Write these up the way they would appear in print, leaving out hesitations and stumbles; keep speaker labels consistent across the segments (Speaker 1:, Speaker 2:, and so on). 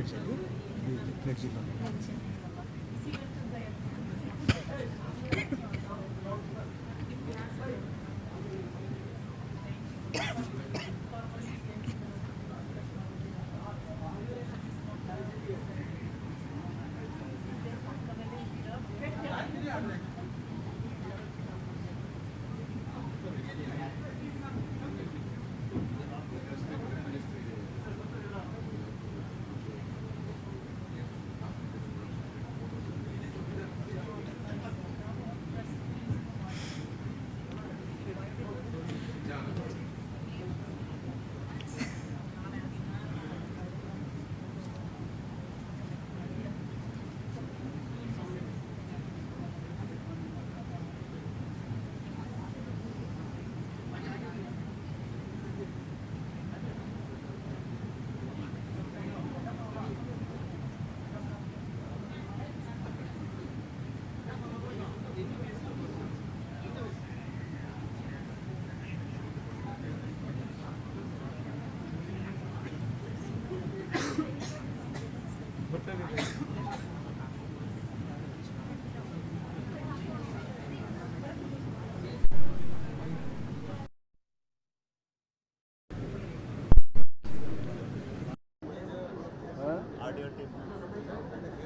Speaker 1: right side. Flexi.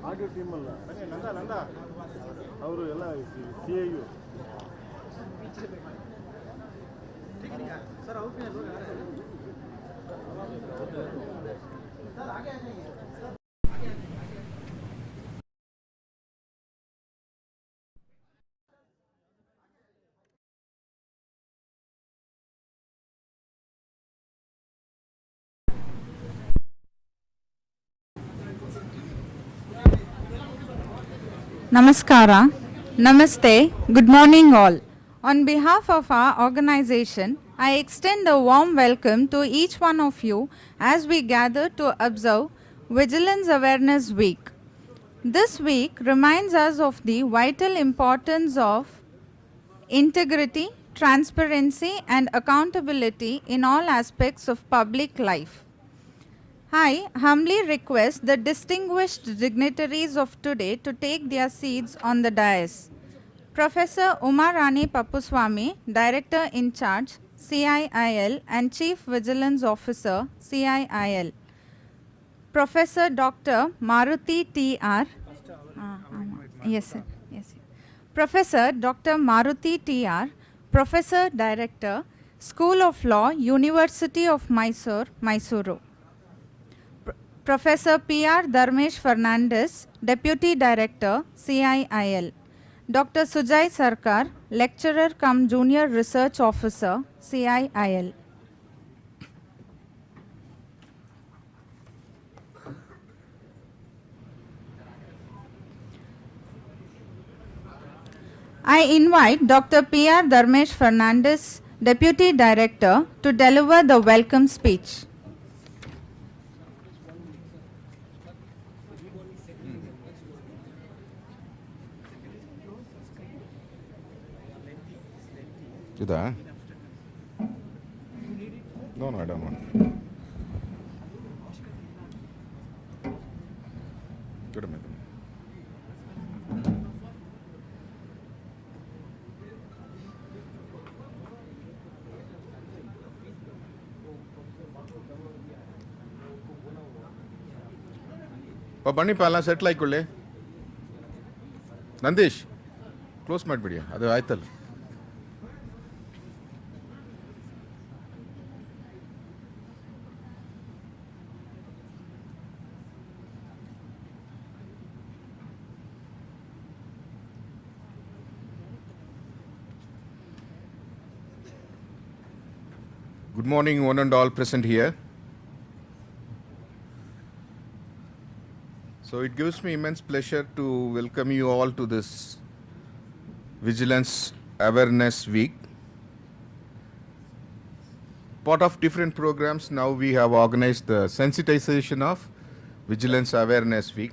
Speaker 1: Audio team ಅಲ್ಲ ನಂದ ಅವರು ಎಲ್ಲ CIU sir
Speaker 2: Namaskara, Namaste, good morning all. On behalf of our organization, I extend a warm welcome to each one of you as we gather to observe Vigilance Awareness Week. This week reminds us of the vital importance of integrity, transparency and accountability in all aspects of public life. I humbly request the distinguished dignitaries of today to take their seats on the dais. Professor Uma Rani Pappuswamy, Director in Charge, CIIL and Chief Vigilance Officer, CIIL. Professor Dr. Maruti T.R. Yes, sir. Yes. Professor Dr. Maruti T.R., Professor Director, School of Law, University of Mysore, Mysuru. Professor P.R. Dharmesh Fernandez, Deputy Director, CIIL. Dr. Sujay Sarkar, Lecturer cum Junior Research Officer, CIIL. I invite Dr. P.R. Dharmesh Fernandez, Deputy Director, to deliver the welcome speech.
Speaker 3: ಇದಾ? No, I don't want. Good a minute. ಬನ್ನಿಪ್ಪ ಎಲ್ಲ settle ಆಯ್ಕೊಳ್ಳಿ. Nandish close ಮಾಡಿಬಿಡಿ, ಅದು ಆಯ್ತಲ್ಲ. Good morning, one and all present here. So it gives me immense pleasure to welcome you all to this Vigilance Awareness Week. Part of different programs, now we have organized the sensitization of Vigilance Awareness Week.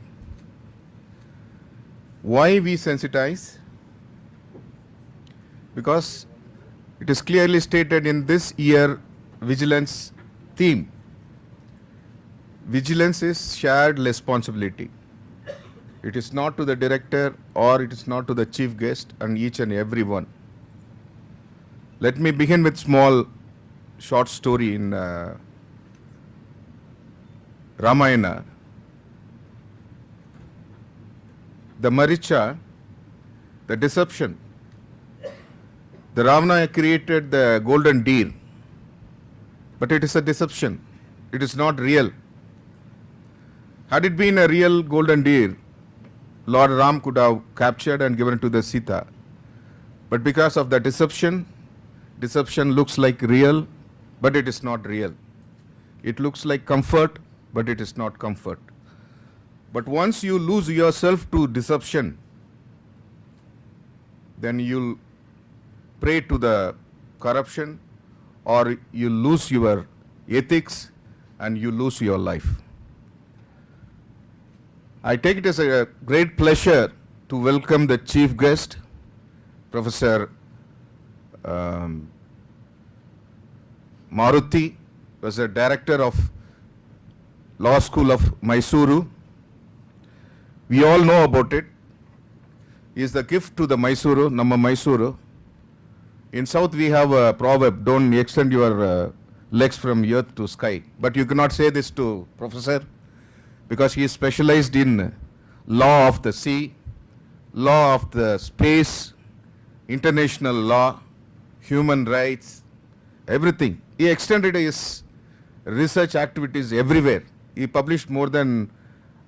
Speaker 3: Why we sensitize? Because it is clearly stated in this year Vigilance theme. vigilance is shared responsibility. It is not to the director or it is not to the chief guest and each and every one. Let me begin with small short story in Ramayana. The Maricha, the deception. The Ravana created the golden deer, but it is a deception. It is not real. Had it been a real golden deer, Lord Ram could have captured and given to the Sita. But because of the deception, deception looks like real, but it is not real. It looks like comfort, but it is not comfort. But once you lose yourself to deception, then you'll prey to the corruption, or you lose your ethics and you lose your life. I take it as a great pleasure to welcome the chief guest, Professor Maruti, was the director of Law School of Mysuru. We all know about it. He is the gift to the Mysuru, Namma Mysuru. In South we have a proverb, don't extend your legs from earth to sky. But you cannot say this to Professor because he is specialized in law of the sea, law of the space, international law, human rights, everything. He extended his research activities everywhere. He published more than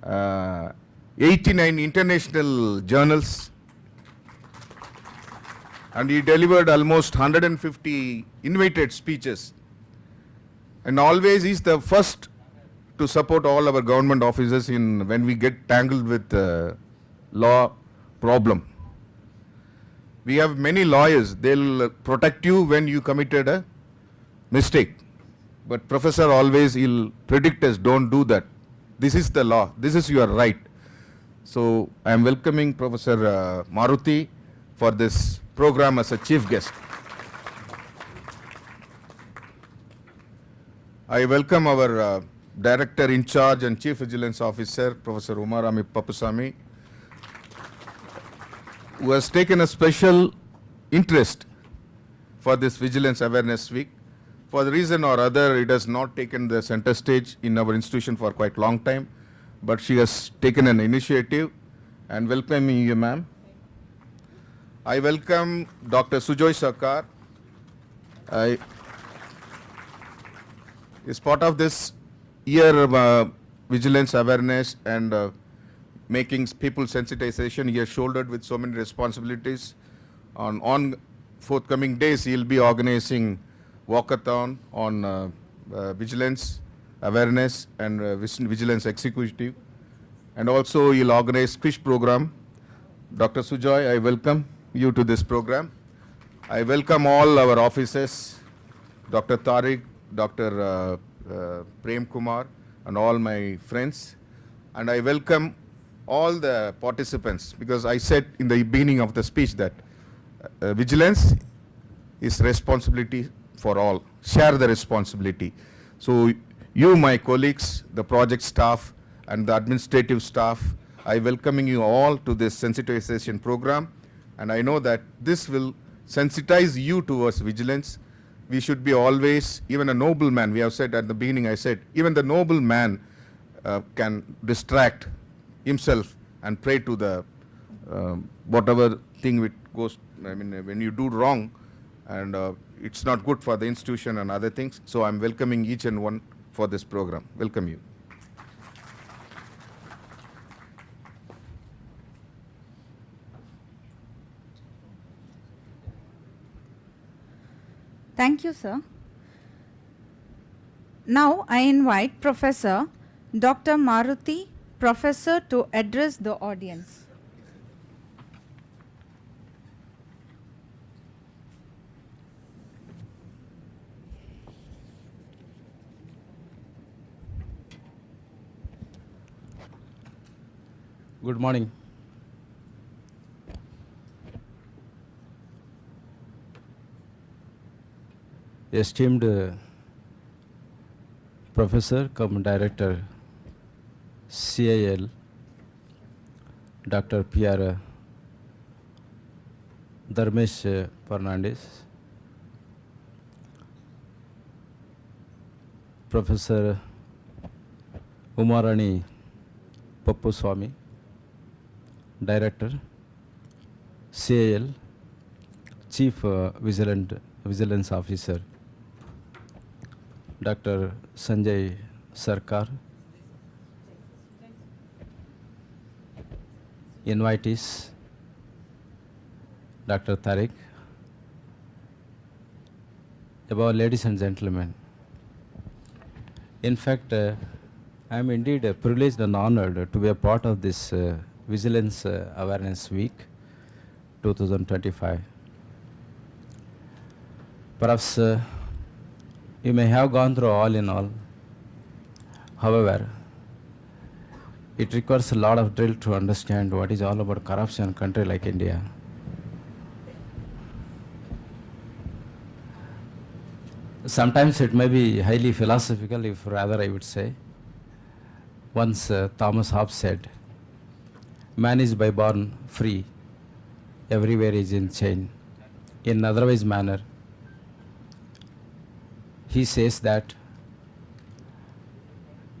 Speaker 3: 89 international journals, and he delivered almost 150 invited speeches. And always he's the first to support all our government officers in when we get tangled with law problem. We have many lawyers. They'll protect you when you committed a mistake. But professor always he'll predict us, don't do that. This is the law. This is your right. So I am welcoming Professor Maruti for this program as a chief guest. I welcome our Director in charge and Chief Vigilance Officer, Professor Umarami Papusamy, who has taken a special interest for this Vigilance Awareness Week. For the reason or other, it has not taken the center stage in our institution for quite a long time, but she has taken an initiative, and welcoming you, ma'am. I welcome Dr. Sujoy Sarkar. Is part of this year vigilance awareness and making people sensitization. He has shouldered with so many responsibilities. On forthcoming days, he will be organizing walkathon on vigilance awareness and vigilance executive, and also he will organize quiz program. Dr. Sujoy, I welcome you to this program. I welcome all our officers, Dr. Tariq, Dr. Prem Kumar, and all my friends. And I welcome all the participants, because I said in the beginning of the speech that vigilance is responsibility for all. Share the responsibility. So you, my colleagues, the project staff, and the administrative staff, I welcoming you all to this sensitization program. And I know that this will sensitize you towards vigilance. We should be always, even a noble man, we have said at the beginning, I said, even the noble man can distract himself and pray to the whatever thing which goes, I mean, when you do wrong, and it's not good for the institution and other things. So I'm welcoming each and one for this program. Welcome you.
Speaker 2: Thank you, sir. Now I invite Professor Dr. Maruti, Professor, to address the audience.
Speaker 4: Good morning. Esteemed Professor cum Director CIL, Dr. P.R. Dharmesh Fernandez, Professor Umarani Pappu Swami, Director, CIL, Chief Vigilance Officer, Dr. Sanjay Sarkar, invitees, Dr. Tariq, above ladies and gentlemen. In fact, I am indeed privileged and honored to be a part of this Vigilance Awareness Week 2025. Perhaps you may have gone through all in all. However, it requires a lot of drill to understand what is all about corruption in a country like India. Sometimes it may be highly philosophical, if rather I would say. Once Thomas Hobbes said, man is by born free, everywhere is in chain. In otherwise manner, he says that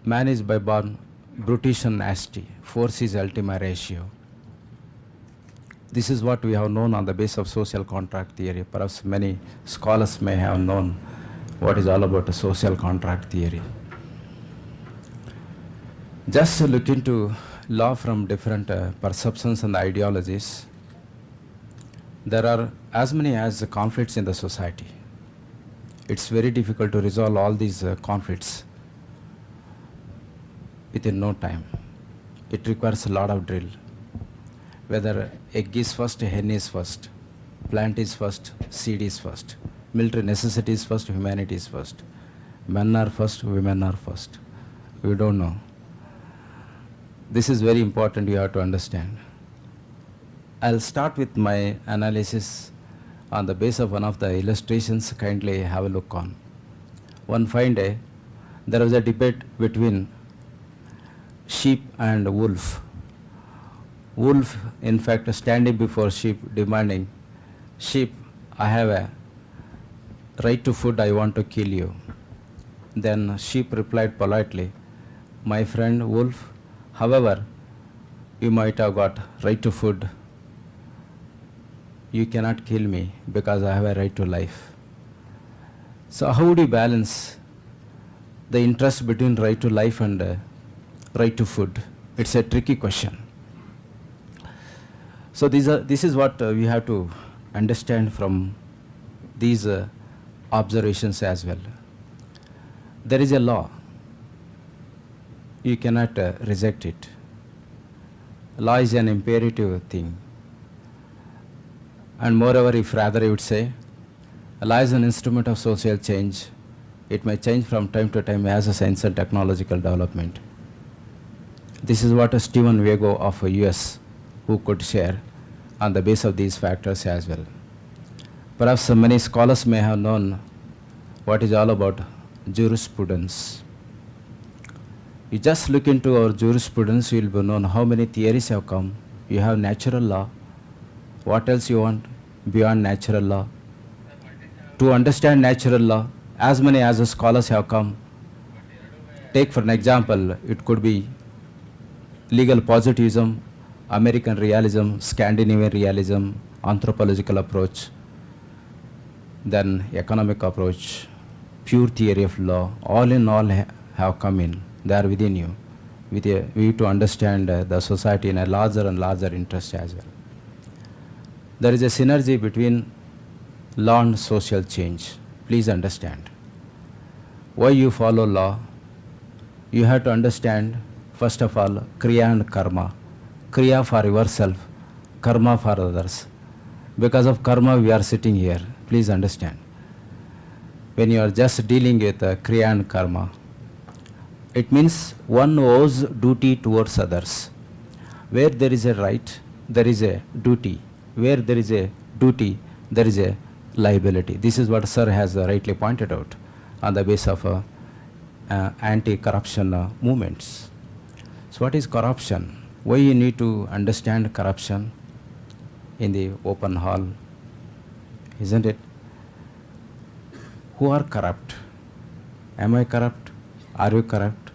Speaker 4: man is by born brutish and nasty, force is ultima ratio. This is what we have known on the basis of social contract theory. Perhaps many scholars may have known what is all about a social contract theory. Just look into law from different perceptions and ideologies. There are as many as conflicts in the society. It's very difficult to resolve all these conflicts within no time. It requires a lot of drill. Whether egg is first, hen is first, plant is first, seed is first, military necessity is first, humanity is first, men are first, women are first. We don't know. This is very important, you have to understand. I'll start with my analysis on the basis of one of the illustrations. Kindly have a look on. One fine day, there was a debate between sheep and wolf. Wolf, in fact, standing before sheep, demanding, sheep, I have a right to food, I want to kill you. Then sheep replied politely, my friend wolf, however, you might have got right to food, you cannot kill me because I have a right to life. So how would you balance the interest between right to life and right to food? It's a tricky question. So this is what we have to understand from these observations as well. There is a law. You cannot reject it. Law is an imperative thing. And moreover, if rather I would say, law is an instrument of social change. It may change from time to time as a science and technological development. This is what Stephen Wago of US who could share on the basis of these factors as well. Perhaps many scholars may have known what is all about jurisprudence. You just look into our jurisprudence, you will be known how many theories have come. You have natural law. What else you want beyond natural law? To understand natural law, as many as the scholars have come. Take for an example, it could be legal positivism, American realism, Scandinavian realism, anthropological approach, then economic approach, pure theory of law, all in all have come in. They are within you, with a view to understand the society in a larger and larger interest as well. There is a synergy between law and social change. Please understand. Why you follow law? You have to understand, first of all, Kriya and Karma. Kriya for yourself, Karma for others. Because of Karma, we are sitting here. Please understand. When you are just dealing with Kriya and Karma, it means one owes duty towards others. Where there is a right, there is a duty. Where there is a duty, there is a liability. This is what Sir has rightly pointed out on the basis of anti-corruption movements. So what is corruption? Why you need to understand corruption in the open hall, isn't it? Who are corrupt? Am I corrupt? Are you corrupt?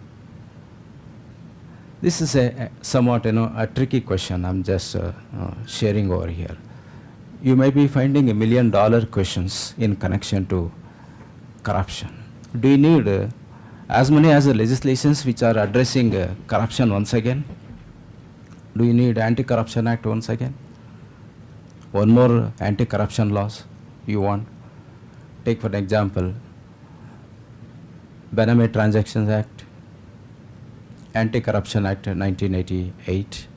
Speaker 4: This is a somewhat a tricky question. I'm just sharing over here. You may be finding $1 million questions in connection to corruption. Do you need as many as the legislations which are addressing corruption once again? Do you need Anti-Corruption Act once again? One more anti-corruption laws you want? Take for example, Benami Transactions Act, Anti-Corruption Act 1988.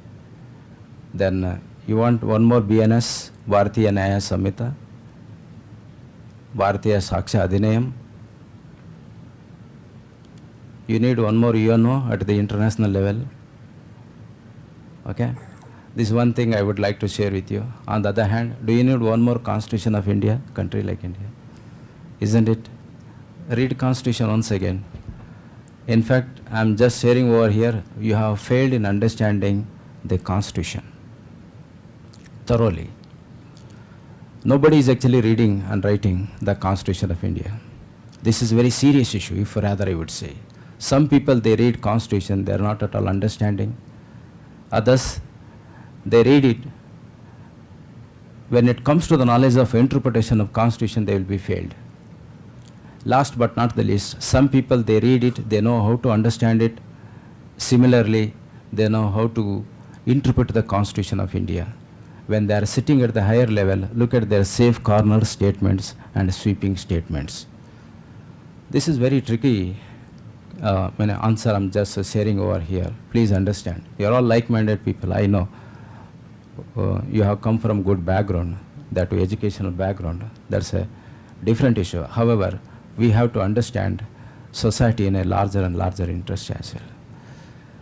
Speaker 4: Then you want one more BNS, Bharatiya Nyaya Samhita, Bharatiya Saksha Adhinayam. You need one more UNO at the international level. Okay? This is one thing I would like to share with you. On the other hand, do you need one more Constitution of India, country like India? Isn't it? Read Constitution once again. In fact, I am just sharing over here, you have failed in understanding the Constitution thoroughly. Nobody is actually reading and writing the Constitution of India. This is a very serious issue, if rather I would say. Some people, they read Constitution, they are not at all understanding. Others, they read it. When it comes to the knowledge of interpretation of Constitution, they will be failed. Last but not the least, some people, they read it, they know how to understand it. Similarly, they know how to interpret the Constitution of India. When they are sitting at the higher level, look at their safe corner statements and sweeping statements. This is very tricky answer I'm just sharing over here. Please understand. You are all like-minded people, I know. You have come from good background, that educational background. That's a different issue. However, we have to understand society in a larger and larger interest as well.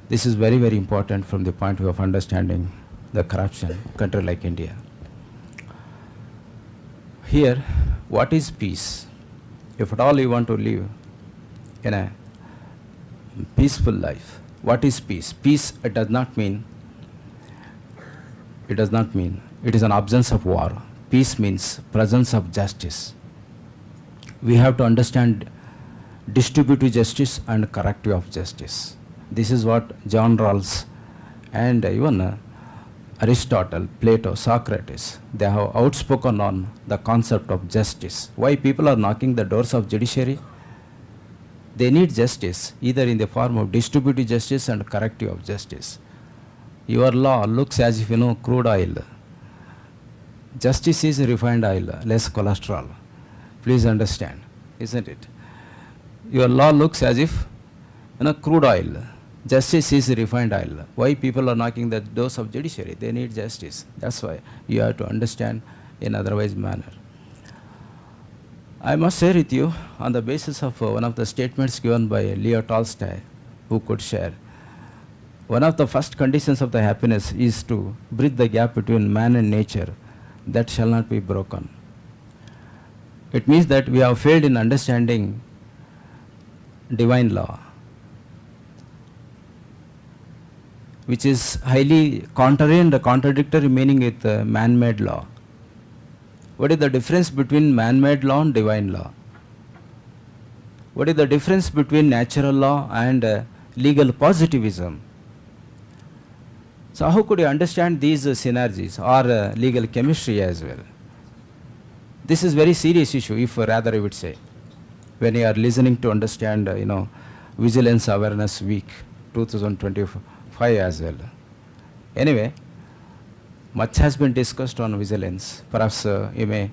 Speaker 4: This is very, very important from the point of view of understanding the corruption, country like India. Here, what is peace? If at all you want to live in a peaceful life, what is peace? Peace, it does not mean, it is an absence of war. Peace means presence of justice. We have to understand distributive justice and corrective of justice. This is what John Rawls and even Aristotle, Plato, Socrates, they have outspoken on the concept of justice. Why people are knocking the doors of judiciary? They need justice, either in the form of distributive justice and corrective of justice. Your law looks as if, crude oil. Justice is refined oil, less cholesterol. Please understand, isn't it? Your law looks as if, crude oil. Justice is refined oil. Why people are knocking the doors of judiciary? They need justice. That's why you have to understand in otherwise manner. I must share with you on the basis of one of the statements given by Leo Tolstoy, who could share. One of the first conditions of the happiness is to bridge the gap between man and nature that shall not be broken. It means that we have failed in understanding divine law, which is highly contrary and contradictory meaning with man-made law. What is the difference between man-made law and divine law? What is the difference between natural law and legal positivism? So how could you understand these synergies or legal chemistry as well? This is very serious issue, if rather I would say, when you are listening to understand, Vigilance Awareness Week 2025 as well. Anyway, much has been discussed on vigilance. Perhaps you may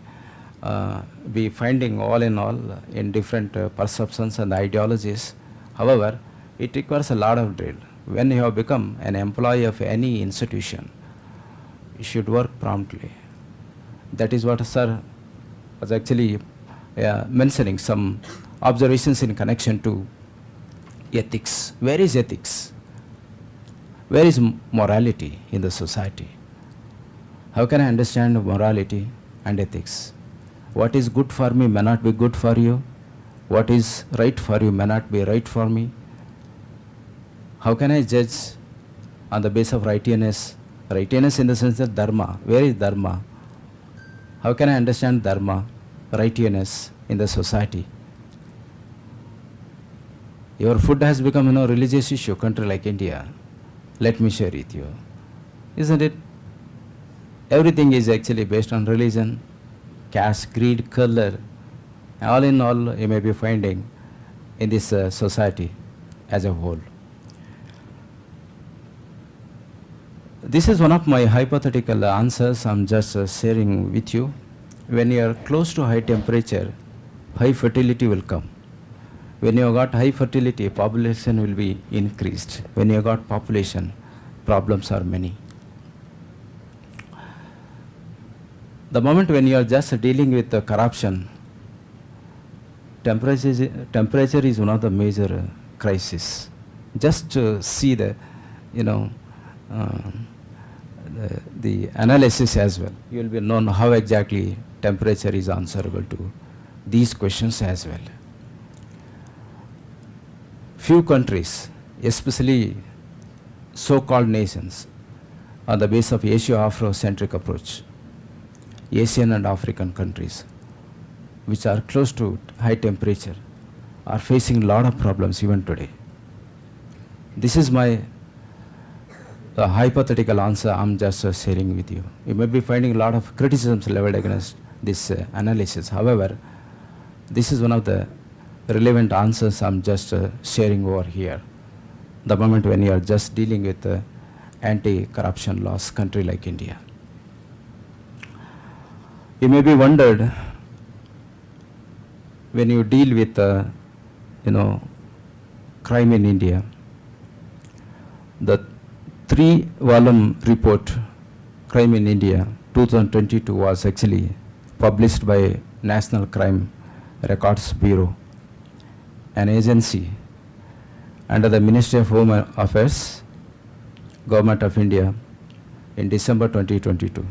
Speaker 4: be finding all in all in different perceptions and ideologies. However, it requires a lot of drill. When you have become an employee of any institution, you should work promptly. That is what Sir was actually mentioning, some observations in connection to ethics. Where is ethics? Where is morality in the society? How can I understand morality and ethics? What is good for me may not be good for you. What is right for you may not be right for me. How can I judge on the basis of righteousness. Righteousness in the sense of dharma. Where is dharma? How can I understand dharma, righteousness in the society? Your food has become, religious issue, country like India. Let me share with you. Isn't it? Everything is actually based on religion, caste, greed, color. All in all, you may be finding in this society as a whole. This is one of my hypothetical answers I'm just sharing with you. When you are close to high temperature, high fertility will come. When you have got high fertility, population will be increased. When you have got population, problems are many. The moment when you are just dealing with the corruption, temperature is one of the major crises. Just to see the, the analysis as well, you will be known how exactly temperature is answerable to these questions as well. Few countries, especially so-called nations, on the basis of Asia-Afrocentric approach, Asian and African countries, which are close to high temperature, are facing a lot of problems even today. This is my hypothetical answer I'm just sharing with you. You may be finding a lot of criticisms leveled against this analysis. However, this is one of the relevant answers I'm just sharing over here. The moment when you are just dealing with anti-corruption laws, country like India. You may be wondered, when you deal with, crime in India, the 3-volume report, Crime in India, 2022 was actually published by National Crime Records Bureau, an agency under the Ministry of Home Affairs, Government of India, in December 2022.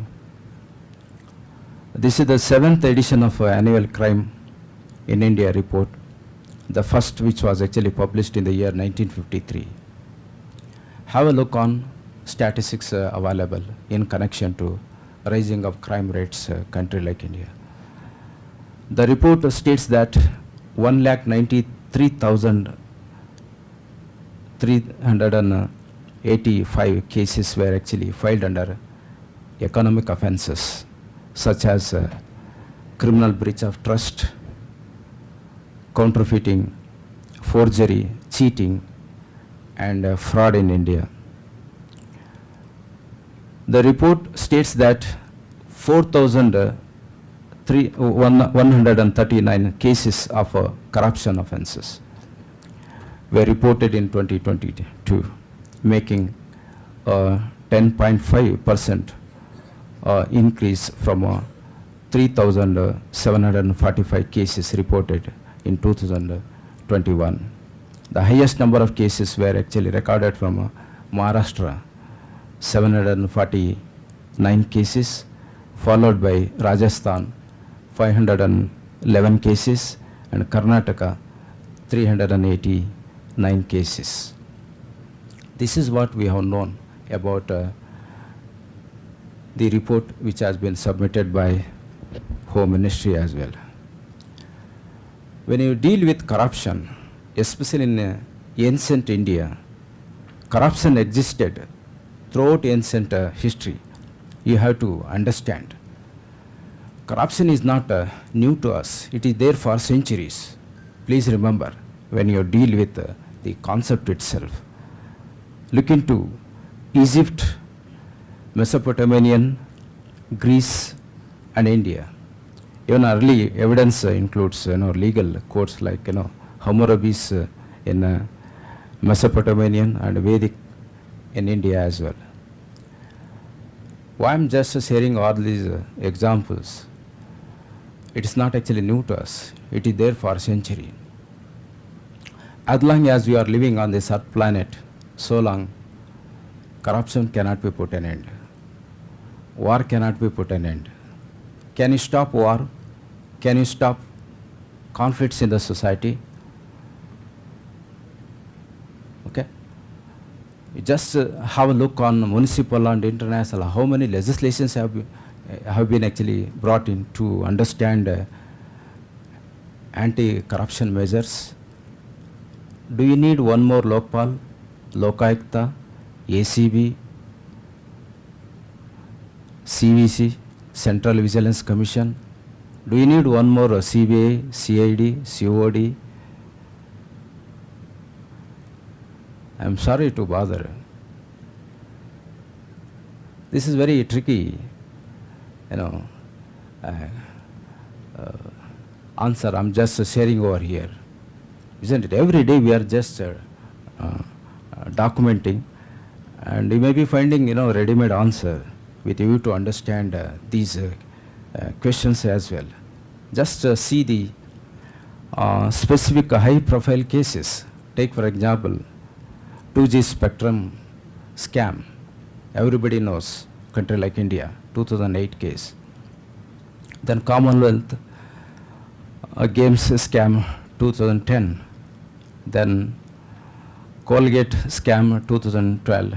Speaker 4: This is the 7th edition of Annual Crime in India report, the first which was actually published in the year 1953. Have a look on statistics available in connection to rising of crime rates country like India. The report states that 1,93,385 cases were actually filed under economic offences such as criminal breach of trust, counterfeiting, forgery, cheating, and fraud in India. The report states that 4,139 cases of corruption offences were reported in 2022, making a 10.5% increase from 3,745 cases reported in 2021. The highest number of cases were actually recorded from Maharashtra, 749 cases, followed by Rajasthan, 511 cases, and Karnataka, 389 cases. This is what we have known about the report which has been submitted by Home Ministry as well. When you deal with corruption, especially in ancient India, corruption existed throughout ancient history. You have to understand. Corruption is not new to us. It is there for centuries. Please remember when you deal with the concept itself. Look into Egypt, Mesopotamian, Greece, and India. Even early evidence includes legal codes like Hammurabi's in Mesopotamian and Vedic in India as well. Why I'm just sharing all these examples? It is not actually new to us. It is there for a century. As long as we are living on this earth planet, so long corruption cannot be put an end. War cannot be put an end. Can you stop war? Can you stop conflicts in the society? Okay. You just have a look on municipal and international, how many legislations have been actually brought in to understand anti-corruption measures. Do you need one more Lokpal, Lokayukta, ACB, CVC, Central Vigilance Commission? Do you need one more CBI, CID, COD? I'm sorry to bother. This is very tricky, answer I'm just sharing over here. Isn't it? Every day we are just documenting, and you may be finding, ready-made answer with you to understand these questions as well. Just see the specific high-profile cases. Take, for example, 2G spectrum scam. Everybody knows, country like India, 2008 case. Then Commonwealth Games scam, 2010. Then Colgate scam, 2012.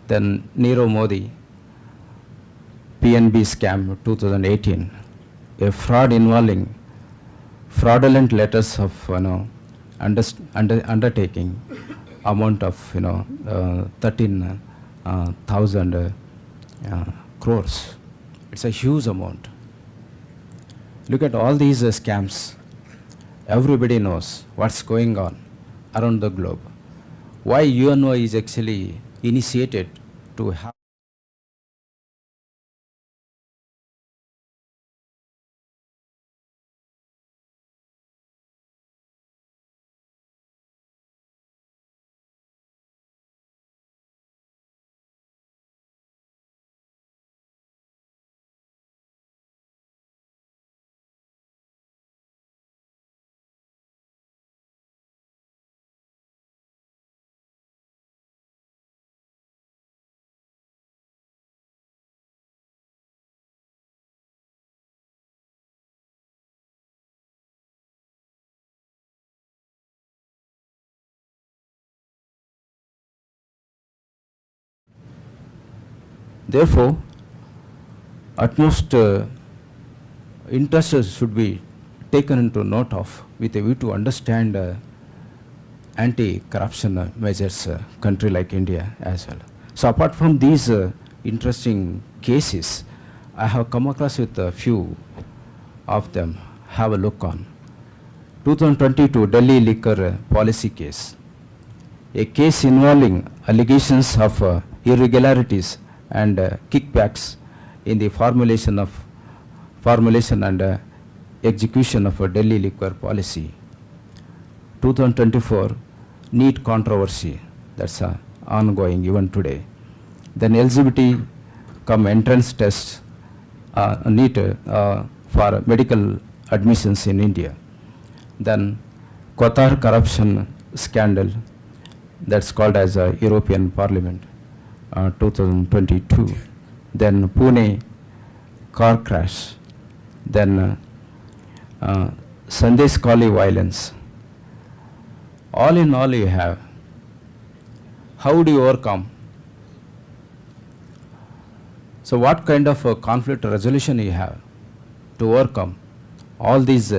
Speaker 4: Then Nirav Modi PNB scam, 2018. A fraud involving fraudulent letters of undertaking, amount of 13,000 crores. It's a huge amount. Look at all these scams. Everybody knows what's going on around the globe. Why UNO is actually initiated to have Therefore, utmost interest should be taken into note of with a view to understand anti-corruption measures country like India as well. So apart from these interesting cases, I have come across with a few of them. Have a look on. 2022 Delhi liquor policy case. A case involving allegations of irregularities and kickbacks in the formulation and execution of a Delhi liquor policy. 2024 NEET controversy, that's ongoing even today. Then LGBT come entrance tests, NEET for medical admissions in India. Then Qatar corruption scandal, that's called as a European Parliament. 2022, then Pune car crash, then Sandesh Kali violence. All in all you have. How do you overcome? So what kind of conflict resolution you have to overcome all these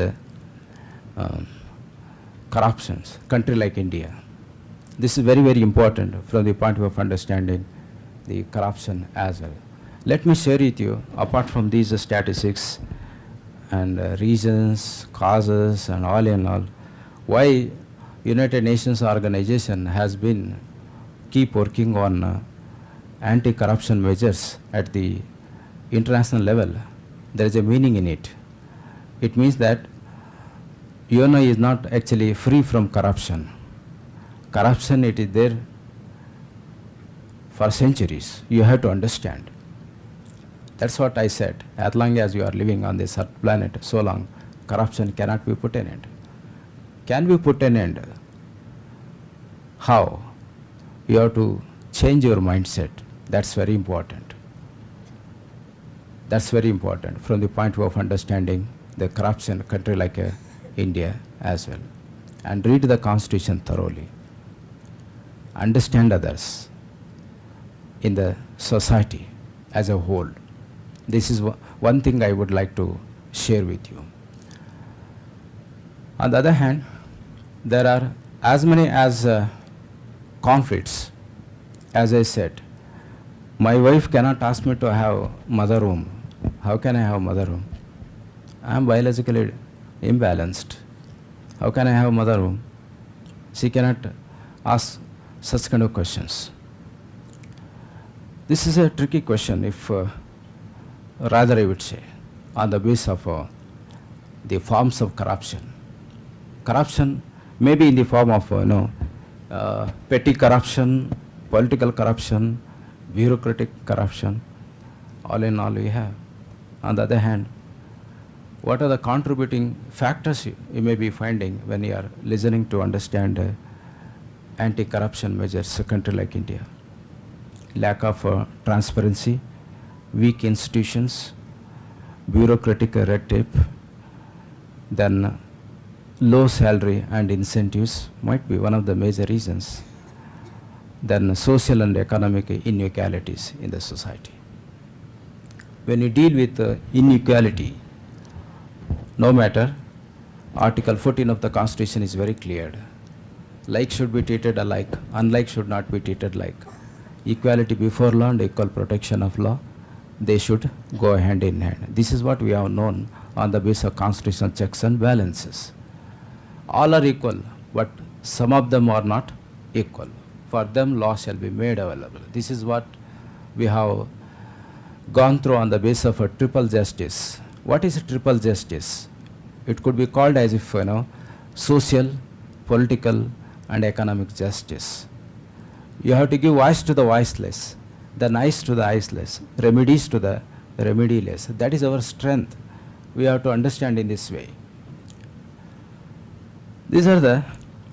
Speaker 4: corruptions, country like India? This is very, very important from the point of view of understanding the corruption as well. Let me share with you, apart from these statistics and reasons, causes, and all in all, why United Nations organization has been keep working on anti-corruption measures at the international level. There is a meaning in it. It means that UNO is not actually free from corruption. Corruption, it is there for centuries. You have to understand. That's what I said. As long as you are living on this earth planet, so long, corruption cannot be put an end. Can we put an end? How? You have to change your mindset. That's very important. That's very important from the point of understanding the corruption country like India as well. And read the constitution thoroughly. understand others in the society as a whole. This is one thing I would like to share with you. On the other hand, there are as many as conflicts. As I said, my wife cannot ask me to have mother room. How can I have mother room? I am biologically imbalanced. How can I have mother room? She cannot ask such kind of questions. This is a tricky question, if rather I would say, on the basis of the forms of corruption. Corruption may be in the form of petty corruption, political corruption, bureaucratic corruption. All in all, we have. On the other hand, what are the contributing factors you may be finding when you are listening to understand anti-corruption measures a country like India? Lack of transparency, weak institutions, bureaucratic red tape, then low salary and incentives might be one of the major reasons. Then social and economic inequalities in the society. When you deal with inequality, no matter, Article 14 of the Constitution is very clear. Like should be treated alike, unlike should not be treated like. Equality before law and equal protection of law, they should go hand in hand. This is what we have known on the basis of constitutional checks and balances. All are equal, but some of them are not equal. For them, law shall be made available. This is what we have gone through on the basis of a triple justice. What is a triple justice? It could be called as if, social, political, and economic justice. You have to give voice to the voiceless, then eyes to the eyesless, remedies to the remediless. That is our strength. We have to understand in this way. These are the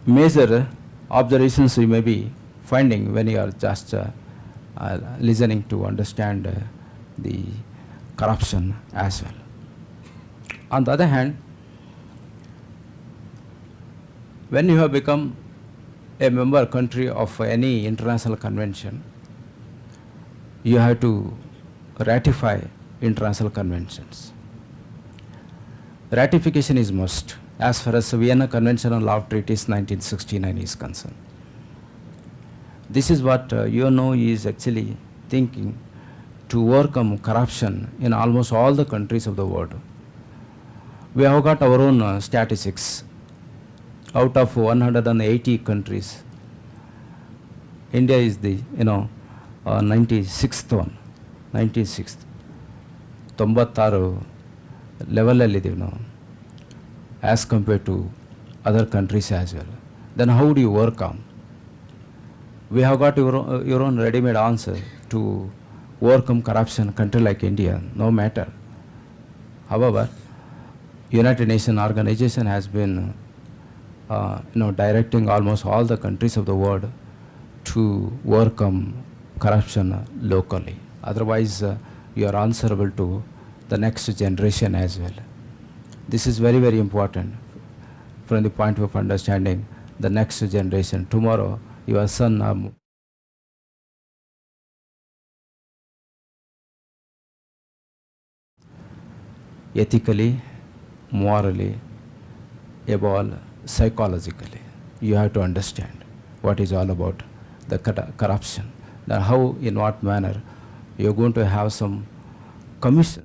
Speaker 4: major observations you may be finding when you are just listening to understand the corruption as well. On the other hand, when you have become a member country of any international convention, you have to ratify international conventions. Ratification is must as far as Vienna Convention on Law of Treaties 1969 is concerned. This is what is actually thinking to overcome corruption in almost all the countries of the world. We have got our own statistics. Out of 180 countries, India is the 96th one, 96th. 96 level allidive now, as compared to other countries as well. Then how do you overcome? We have got your own ready-made answer to overcome corruption in a country like India, no matter. However, United Nations organization has been directing almost all the countries of the world to overcome corruption locally. Otherwise, you are answerable to the next generation as well. This is very, very important from the point of understanding the next generation. Tomorrow, your son ethically, morally, above all, psychologically. You have to understand what is all about the corruption. Then how, in what manner, you are going to have some commission.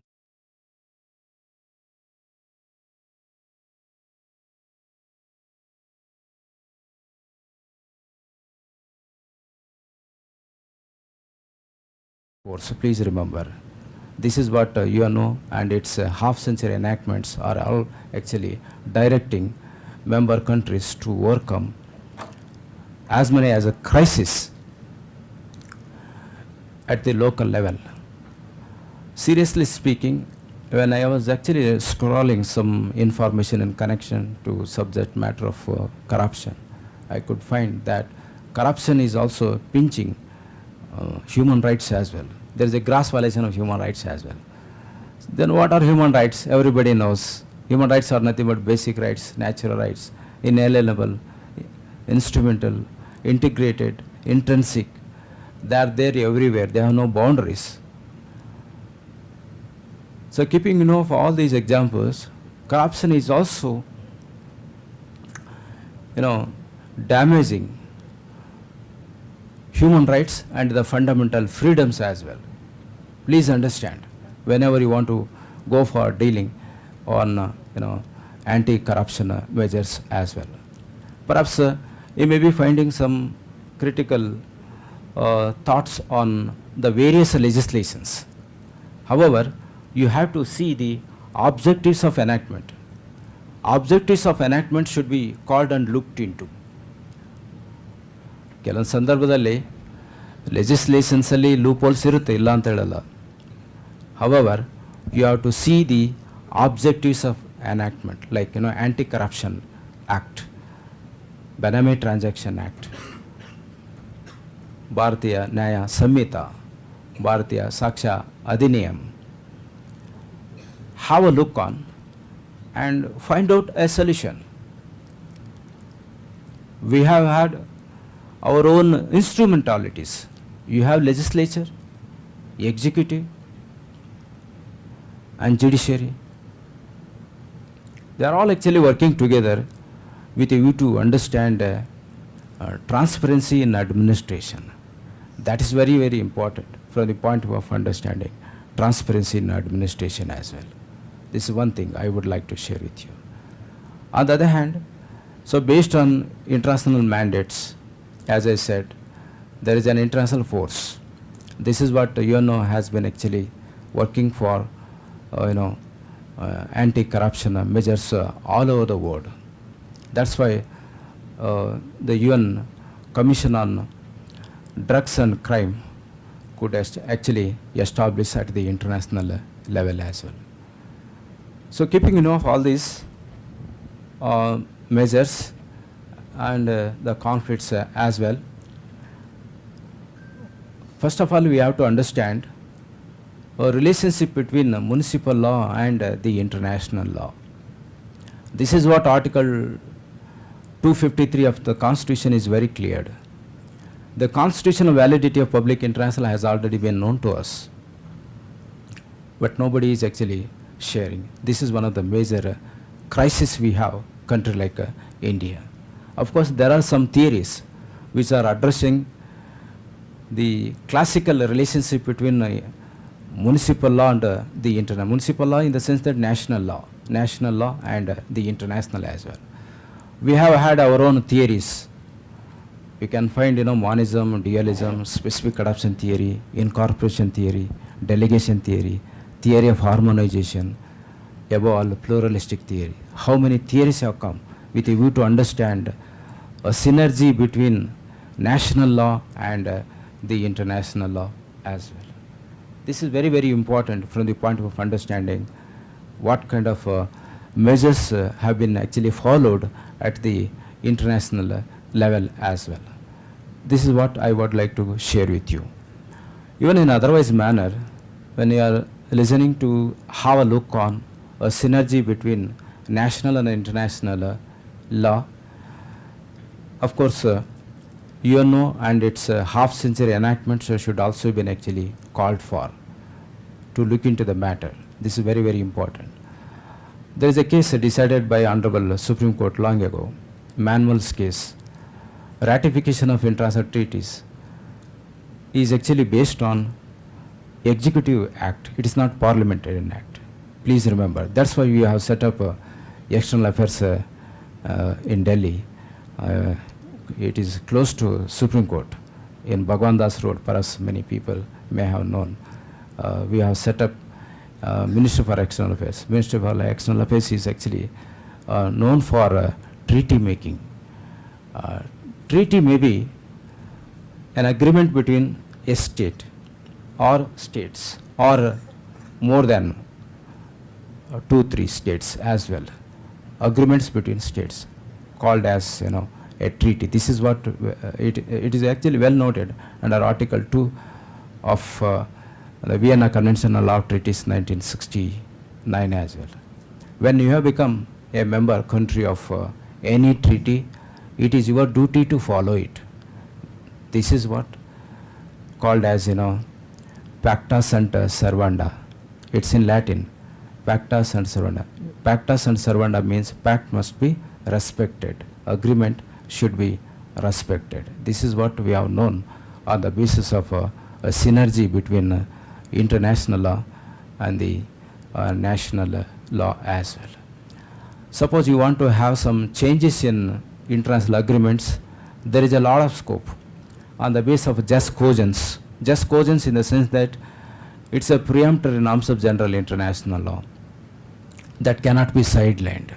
Speaker 4: So please remember, this is what and its half-century enactments are all actually directing member countries to overcome as many as a crisis at the local level. Seriously speaking, when I was actually scrolling some information in connection to subject matter of corruption, I could find that corruption is also pinching human rights as well. There is a gross violation of human rights as well. Then what are human rights? Everybody knows. Human rights are nothing but basic rights, natural rights, inalienable, instrumental, integrated, intrinsic. They are there everywhere. They have no boundaries. So keeping of all these examples, corruption is also, damaging human rights and the fundamental freedoms as well. Please understand, whenever you want to go for dealing on, anti-corruption measures as well. Perhaps you may be finding some critical thoughts on the various legislations. However, you have to see the objectives of enactment. Objectives of enactment should be called and looked into. ಕೆಲವೊಂದು ಸಂದರ್ಭದಲ್ಲಿ legislations ಅಲ್ಲಿ loop holes ಇರುತ್ತೆ, ಇಲ್ಲ ಅಂತ ಹೇಳಲ್ಲ. However you have to see the objectives of enactment, like anti corruption act, benami transaction act, Bharatiya Nyaya ಸಂಹಿತ, ಭಾರತೀಯ ಸಾಕ್ಷ್ಯ ಅಧಿನಿಯಮ್. Have a look on and find out a solution. We have had our own instrumentalities. You have legislature, executive, and judiciary. They are all actually working together with a view to understand transparency in administration. That is very, very important from the point of understanding transparency in administration as well. This is one thing I would like to share with you. On the other hand, so based on international mandates, as I said, there is an international force. This is what UNO has been actually working for, anti-corruption measures all over the world. That's why the UN Commission on Drugs and Crime could actually establish at the international level as well. So keeping of all these measures and the conflicts as well, first of all we have to understand a relationship between municipal law and the international law. This is what Article 253 of the Constitution is very clear. The constitutional validity of public international has already been known to us, but nobody is actually sharing. This is one of the major crises we have country like India. Of course, there are some theories which are addressing the classical relationship between municipal law and the international. Municipal law in the sense that national law and the international as well. We have had our own theories. We can find monism, dualism, specific adoption theory, incorporation theory, delegation theory, theory of harmonization, above all pluralistic theory. How many theories have come with a view to understand a synergy between national law and the international law as well. This is very, very important from the point of understanding what kind of measures have been actually followed at the international level as well. This is what I would like to share with you. Even in otherwise manner, when you are listening to have a look on a synergy between national and international law, of course UNO and its half-century enactments should also been actually called for to look into the matter. This is very, very important. There is a case decided by Honorable Supreme Court long ago, Manuel's case. Ratification of international treaties is actually based on executive act. It is not parliamentarian act. Please remember. That's why we have set up external affairs in Delhi. It is close to Supreme Court in Bhagwan Das Road. Perhaps many people may have known. We have set up Ministry for External Affairs. Ministry for External Affairs is actually known for treaty making. Treaty may be an agreement between a state or states or more than 2-3 states as well. Agreements between states called as a treaty. This is what it is actually well noted under Article 2 of the Vienna Convention on Law of Treaties 1969 as well. When you have become a member country of any treaty, it is your duty to follow it. This is what called as, pacta sunt servanda. It's in Latin, pacta sunt servanda. Pacta sunt servanda means pact must be respected. Agreement should be respected. This is what we have known on the basis of a synergy between international law and the national law as well. Suppose you want to have some changes in international agreements, there is a lot of scope on the basis of just cogence. Just cogence in the sense that it's a preemptory norms of general international law that cannot be sidelined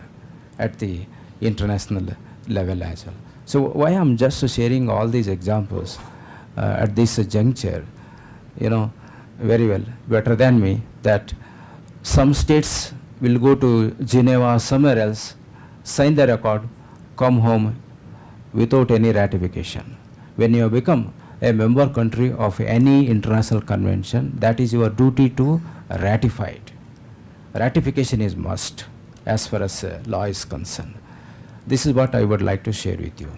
Speaker 4: at the international level as well. So why I'm just sharing all these examples at this juncture, very well, better than me, that some states will go to Geneva or somewhere else, sign the record, come home without any ratification. When you become a member country of any international convention, that is your duty to ratify it. Ratification is must as far as law is concerned. This is what I would like to share with you.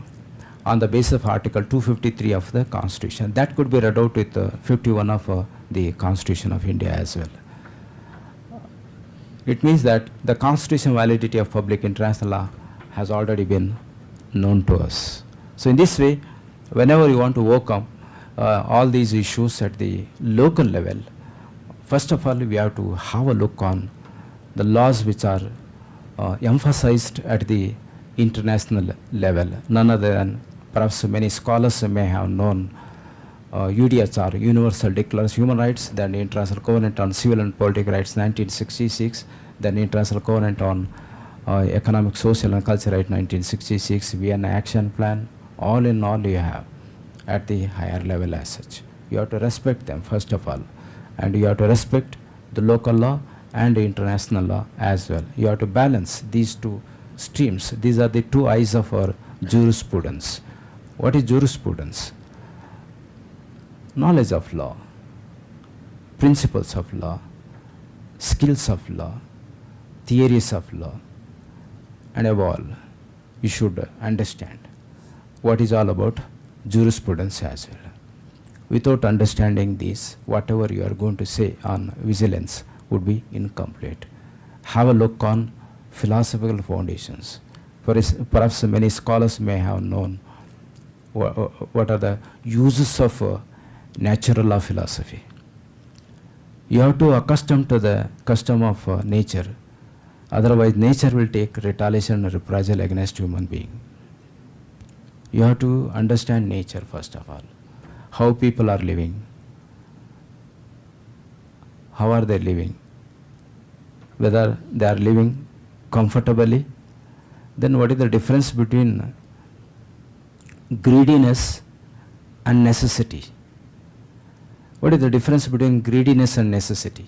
Speaker 4: On the basis of Article 253 of the Constitution, that could be read out with 51 of the Constitution of India as well. It means that the constitutional validity of public international law has already been known to us. So in this way, whenever you want to overcome all these issues at the local level, first of all, we have to have a look on the laws which are emphasized at the international level. None other than, perhaps many scholars may have known, UDHR, Universal Declaration of Human Rights, then the International Covenant on Civil and Political Rights 1966, then the International Covenant on Economic, Social and Cultural Rights 1966, Vienna Action Plan. All in all you have at the higher level as such. You have to respect them first of all, and you have to respect the local law and the international law as well. You have to balance these two streams. These are the two eyes of our jurisprudence. What is jurisprudence? Knowledge of law, principles of law, skills of law, theories of law, and above all, you should understand what is all about jurisprudence as well. Without understanding this, whatever you are going to say on vigilance would be incomplete. Have a look on philosophical foundations. Perhaps many scholars may have known what are the uses of natural law philosophy. You have to accustom to the custom of nature. Otherwise, nature will take retaliation and reprisal against human being. You have to understand nature first of all. How people are living. How are they living? Whether they are living comfortably. Then what is the difference between greediness and necessity? What is the difference between greediness and necessity?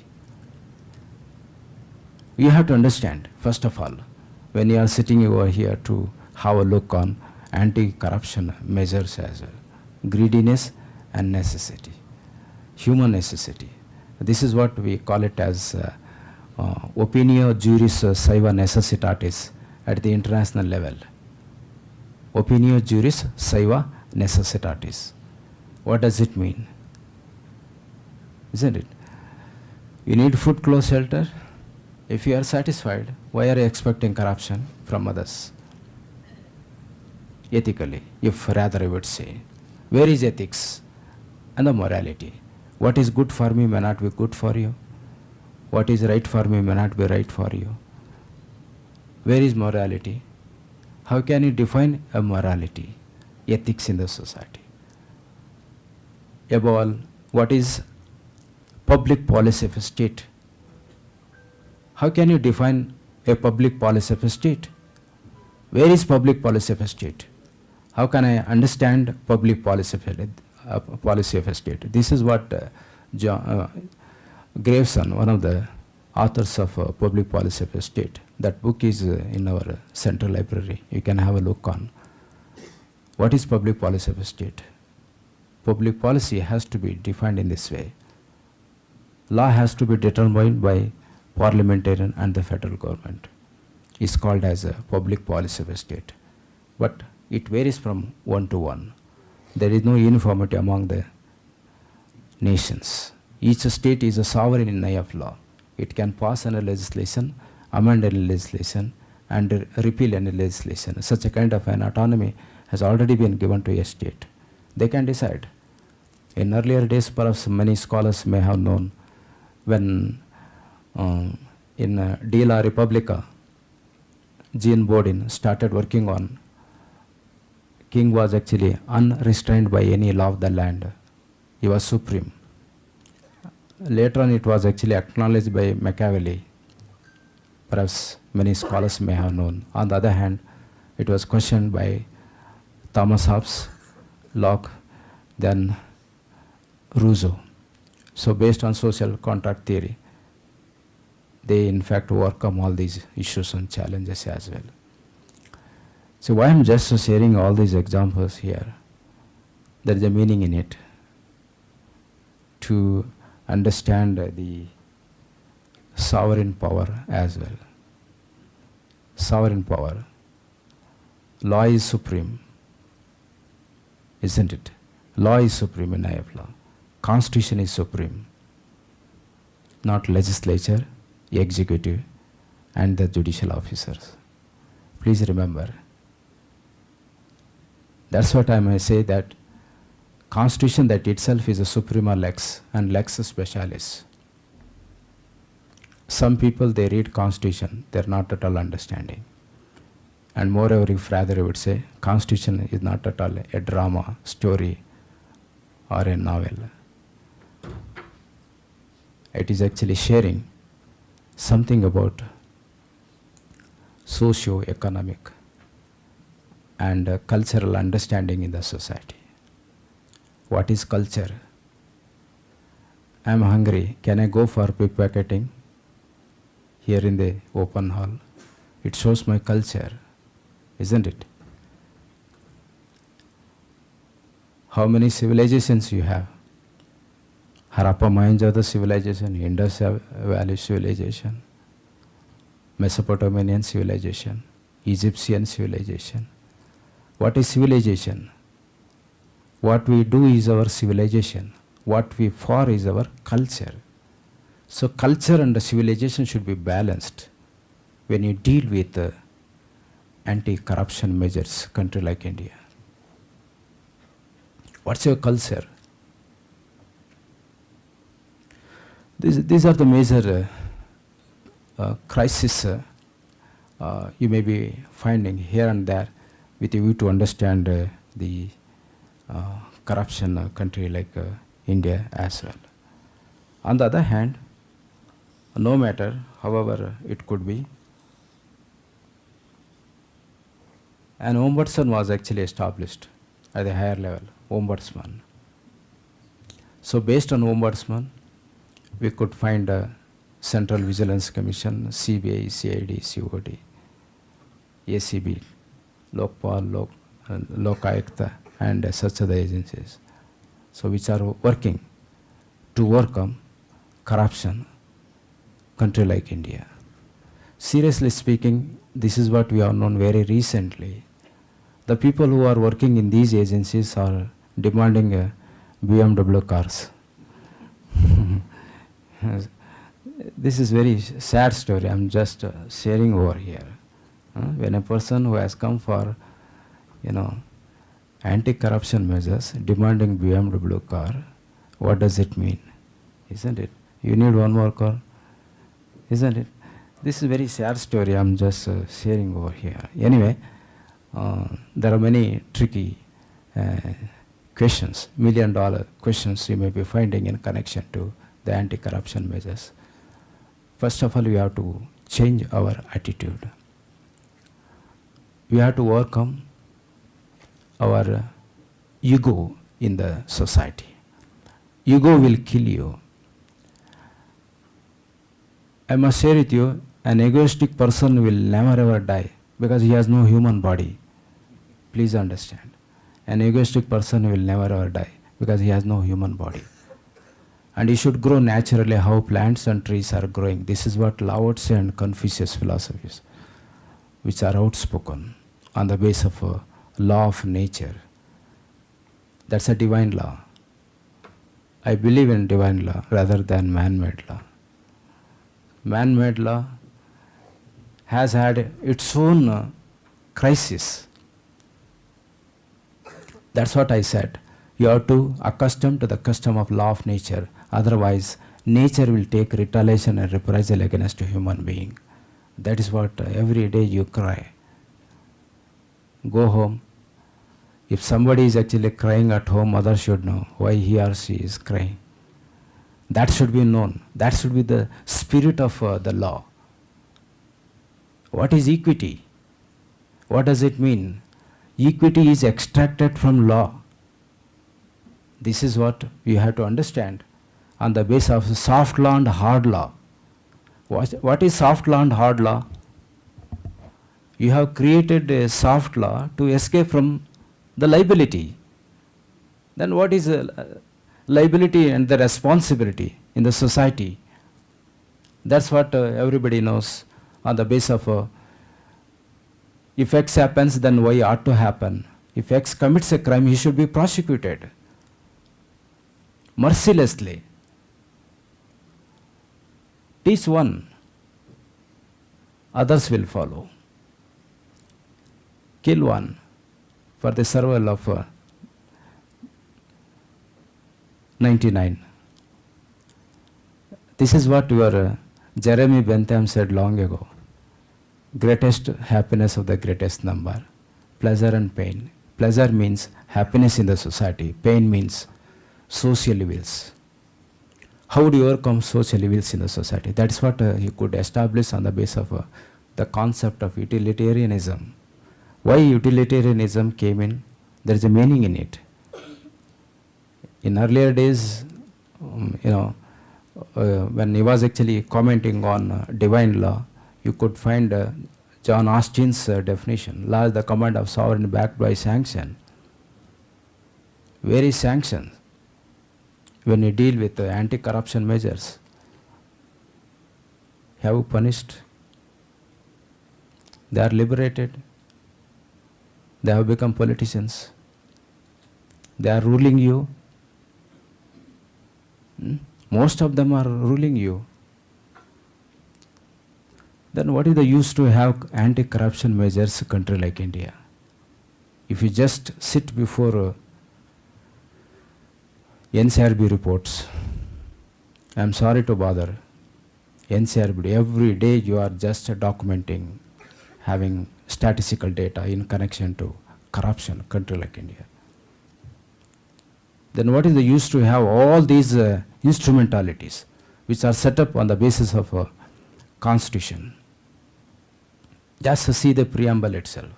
Speaker 4: You have to understand, first of all, when you are sitting over here to have a look on anti-corruption measures as well. Greediness and necessity, human necessity. This is what we call it as opinio juris saeva necessitatis at the international level. Opinio juris saeva necessitatis. What does it mean? Isn't it? You need food, clothes, shelter. If you are satisfied, why are you expecting corruption from others? Ethically, if rather I would say. Where is ethics and the morality? What is good for me may not be good for you. What is right for me may not be right for you. Where is morality? How can you define a morality, ethics in the society? Above all, what is public policy of a state? How can you define a public policy of a state? Where is public policy of a state? How can I understand public policy of a state? This is what Graveson, one of the authors of Public Policy of a State, that book is in our central library. You can have a look on. What is public policy of a state? Public policy has to be defined in this way. Law has to be determined by parliamentarian and the federal government. It's called as a public policy of a state. But it varies from one to one. There is no uniformity among the nations. Each state is a sovereign in eye of law. It can pass any legislation, amend any legislation, and repeal any legislation. Such a kind of an autonomy has already been given to a state. They can decide. In earlier days, perhaps many scholars may have known when in De La Repubblica, Jean Bodin started working on king was actually unrestrained by any law of the land. He was supreme. Later on, it was actually acknowledged by Machiavelli. Perhaps many scholars may have known. On the other hand, it was questioned by Thomas Hobbes, Locke, then Rousseau. So based on social contract theory, they in fact overcome all these issues and challenges as well. So why I'm just sharing all these examples here, there is a meaning in it to understand the sovereign power as well. Sovereign power. Law is supreme, isn't it? Law is supreme in eye of law. Constitution is supreme, not legislature, executive, and the judicial officers. Please remember. That's what I may say, that Constitution that itself is a suprema lex and lex specialis. Some people, they read Constitution, they're not at all understanding. And moreover, if rather I would say, Constitution is not at all a drama, story, or a novel. It is actually sharing something about socio-economic and cultural understanding in the society. What is culture? I am hungry. Can I go for pickpocketing here in the open hall? It shows my culture, isn't it? How many civilizations you have? Harappa Mohenjo-daro civilization, Indus Valley civilization, Mesopotamian civilization, Egyptian civilization. What is civilization? What we do is our civilization. What we for is our culture. So culture and the civilization should be balanced when you deal with anti-corruption measures, country like India. What's your culture? These are the major crises you may be finding here and there with a view to understand the corruption country like India as well. On the other hand, no matter however it could be, an ombudsman was actually established at a higher level, ombudsman. So based on ombudsman, we could find a Central Vigilance Commission, CBI, CID, COD, ACB, Lokpal, Lokayukta, and such other agencies. So which are working to overcome corruption, country like India. Seriously speaking, this is what we have known very recently. The people who are working in these agencies are demanding BMW cars. This is very sad story. I'm just sharing over here. When a person who has come for, anti-corruption measures, demanding BMW car, what does it mean? Isn't it? You need one more car, isn't it? This is a very sad story. I'm just sharing over here. Anyway, there are many tricky questions, million-dollar questions you may be finding in connection to the anti-corruption measures. First of all, we have to change our attitude. We have to overcome our ego in the society. Ego will kill you. I must share with you, an egoistic person will never ever die because he has no human body. Please understand. An egoistic person will never ever die because he has no human body. And he should grow naturally how plants and trees are growing. This is what Lao Tse and Confucius philosophies, which are outspoken on the basis of a law of nature. That's a divine law. I believe in divine law rather than man-made law. Man-made law has had its own crisis. That's what I said. You have to accustom to the custom of law of nature. Otherwise, nature will take retaliation and reprisal against a human being. That is what every day you cry. Go home. If somebody is actually crying at home, mother should know why he or she is crying. That should be known. That should be the spirit of the law. What is equity? What does it mean? Equity is extracted from law. This is what you have to understand on the basis of soft law and hard law. What is soft law and hard law? You have created a soft law to escape from the liability. Then what is liability and the responsibility in the society? That's what everybody knows on the basis of if X happens, then Y ought to happen. If X commits a crime, he should be prosecuted mercilessly. Teach one, others will follow. Kill one for the survival of 99. This is what your Jeremy Bentham said long ago. Greatest happiness of the greatest number, pleasure and pain. Pleasure means happiness in the society. Pain means social evils. How do you overcome social evils in the society? That is what he could establish on the basis of the concept of utilitarianism. Why utilitarianism came in? There is a meaning in it. In earlier days, when he was actually commenting on divine law, you could find John Austin's definition. Law is the command of sovereign backed by sanction. Where is sanction? When you deal with anti-corruption measures, have you punished? They are liberated. They have become politicians. They are ruling you. Most of them are ruling you. Then what is the use to have anti-corruption measures in a country like India? If you just sit before NCRB reports, I am sorry to bother. NCRB, every day you are just documenting, having statistical data in connection to corruption in a country like India. Then what is the use to have all these instrumentalities which are set up on the basis of a constitution? Just to see the preamble itself.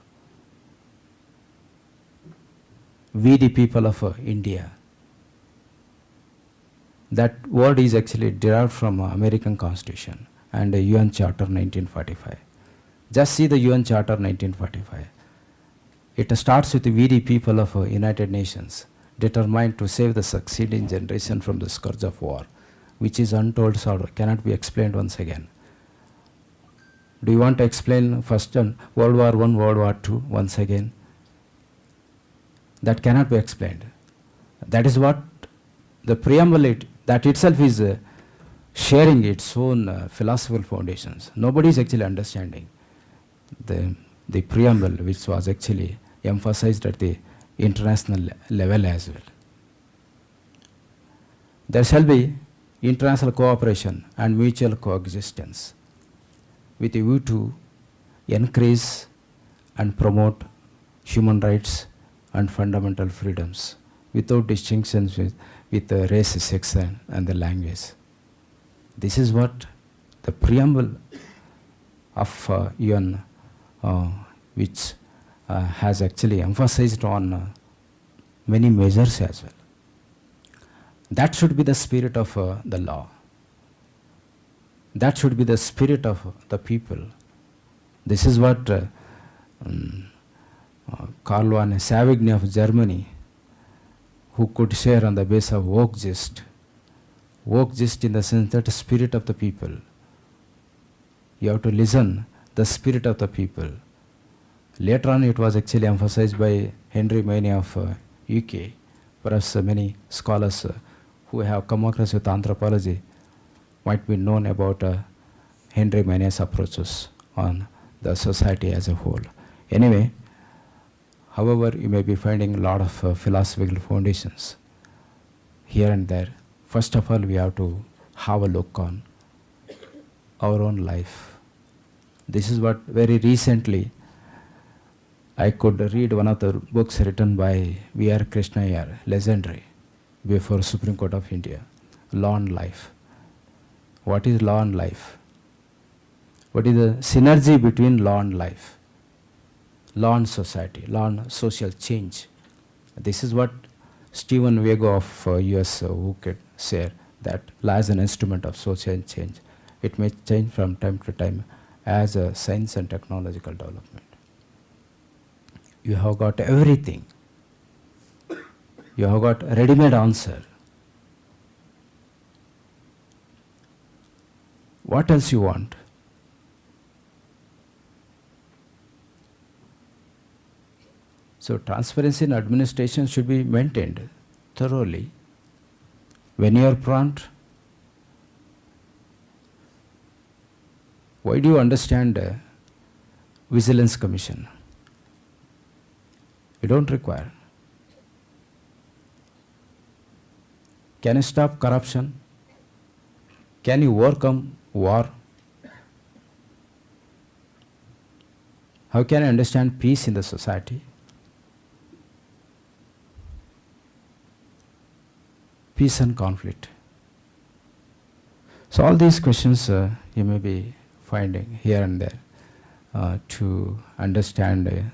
Speaker 4: We the people of India. That word is actually derived from American Constitution and the UN Charter 1945. Just see the UN Charter 1945. It starts with we the people of United Nations, determined to save the succeeding generation from the scourge of war, which is untold sorrow, cannot be explained once again. Do you want to explain first on World War I, World War II once again? That cannot be explained. That is what the preamble, that itself is sharing its own philosophical foundations. Nobody is actually understanding the preamble, which was actually emphasized at the international level as well. There shall be international cooperation and mutual coexistence with a view to encourage and promote human rights and fundamental freedoms without distinctions with the race, sex, and the language. This is what the preamble of UN, which has actually emphasized on many measures as well. That should be the spirit of the law. That should be the spirit of the people. This is what Karl von Savigny of Germany, who could share on the basis of woke gist in the sense that the spirit of the people. You have to listen the spirit of the people. Later on it was actually emphasized by Henry Maine of UK, Perhaps many scholars who have come across with anthropology might be known about Henry Manet's approaches on the society as a whole. Anyway, however, you may be finding a lot of philosophical foundations here and there. First of all, we have to have a look on our own life. This is what very recently I could read one of the books written by V.R. Krishnaiyer, legendary, before Supreme Court of India, Law and Life. What is law and life? What is the synergy between law and life? Law and society, law and social change. This is what Stephen Wago of US who could say that law is an instrument of social change. It may change from time to time as a science and technological development. You have got everything. You have got a ready-made answer. What else you want? So transparency in administration should be maintained thoroughly. When you are prompt, why do you understand Vigilance Commission? You don't require. Can you stop corruption? Can you overcome war? How can you understand peace in the society? Peace and conflict. So all these questions you may be finding here and there to understand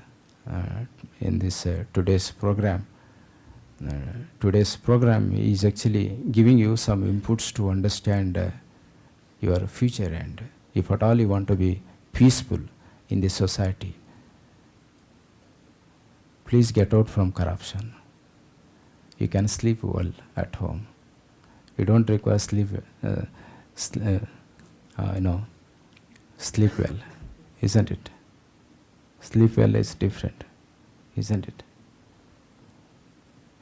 Speaker 4: in this today's program. Today's program is actually giving you some inputs to understand your future, and if at all you want to be peaceful in this society, please get out from corruption. You can sleep well at home. You don't require sleep well, isn't it? Sleep well is different, isn't it?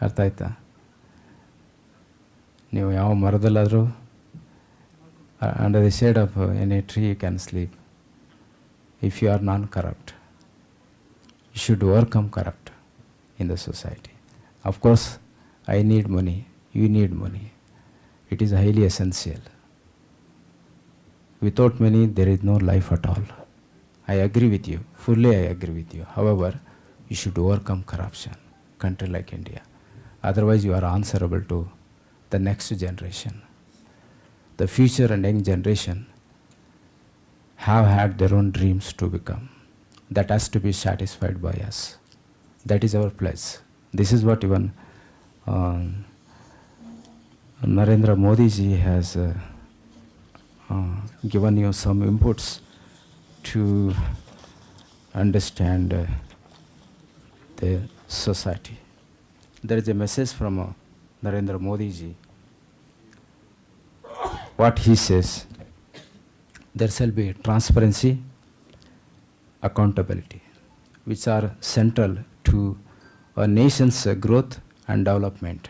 Speaker 4: ಅರ್ಥ ಆಯ್ತಾ? ನೀವು ಯಾವ ಮರದಲ್ಲಾದರೂ under the shade of any tree you can sleep if you are non corrupt. You should overcome corrupt in the society. Of course I need money, you need money. It is highly essential. Without money, there is no life at all. I agree with you. Fully I agree with you. However, you should overcome corruption. Country like India. Otherwise, you are answerable to the next generation. The future and young generation have had their own dreams to become. That has to be satisfied by us. That is our pledge. This is what even Narendra Modi ji has given you some inputs to understand the society. There is a message from Narendra Modi ji. What he says, there shall be transparency, accountability, which are central to a nation's growth and development.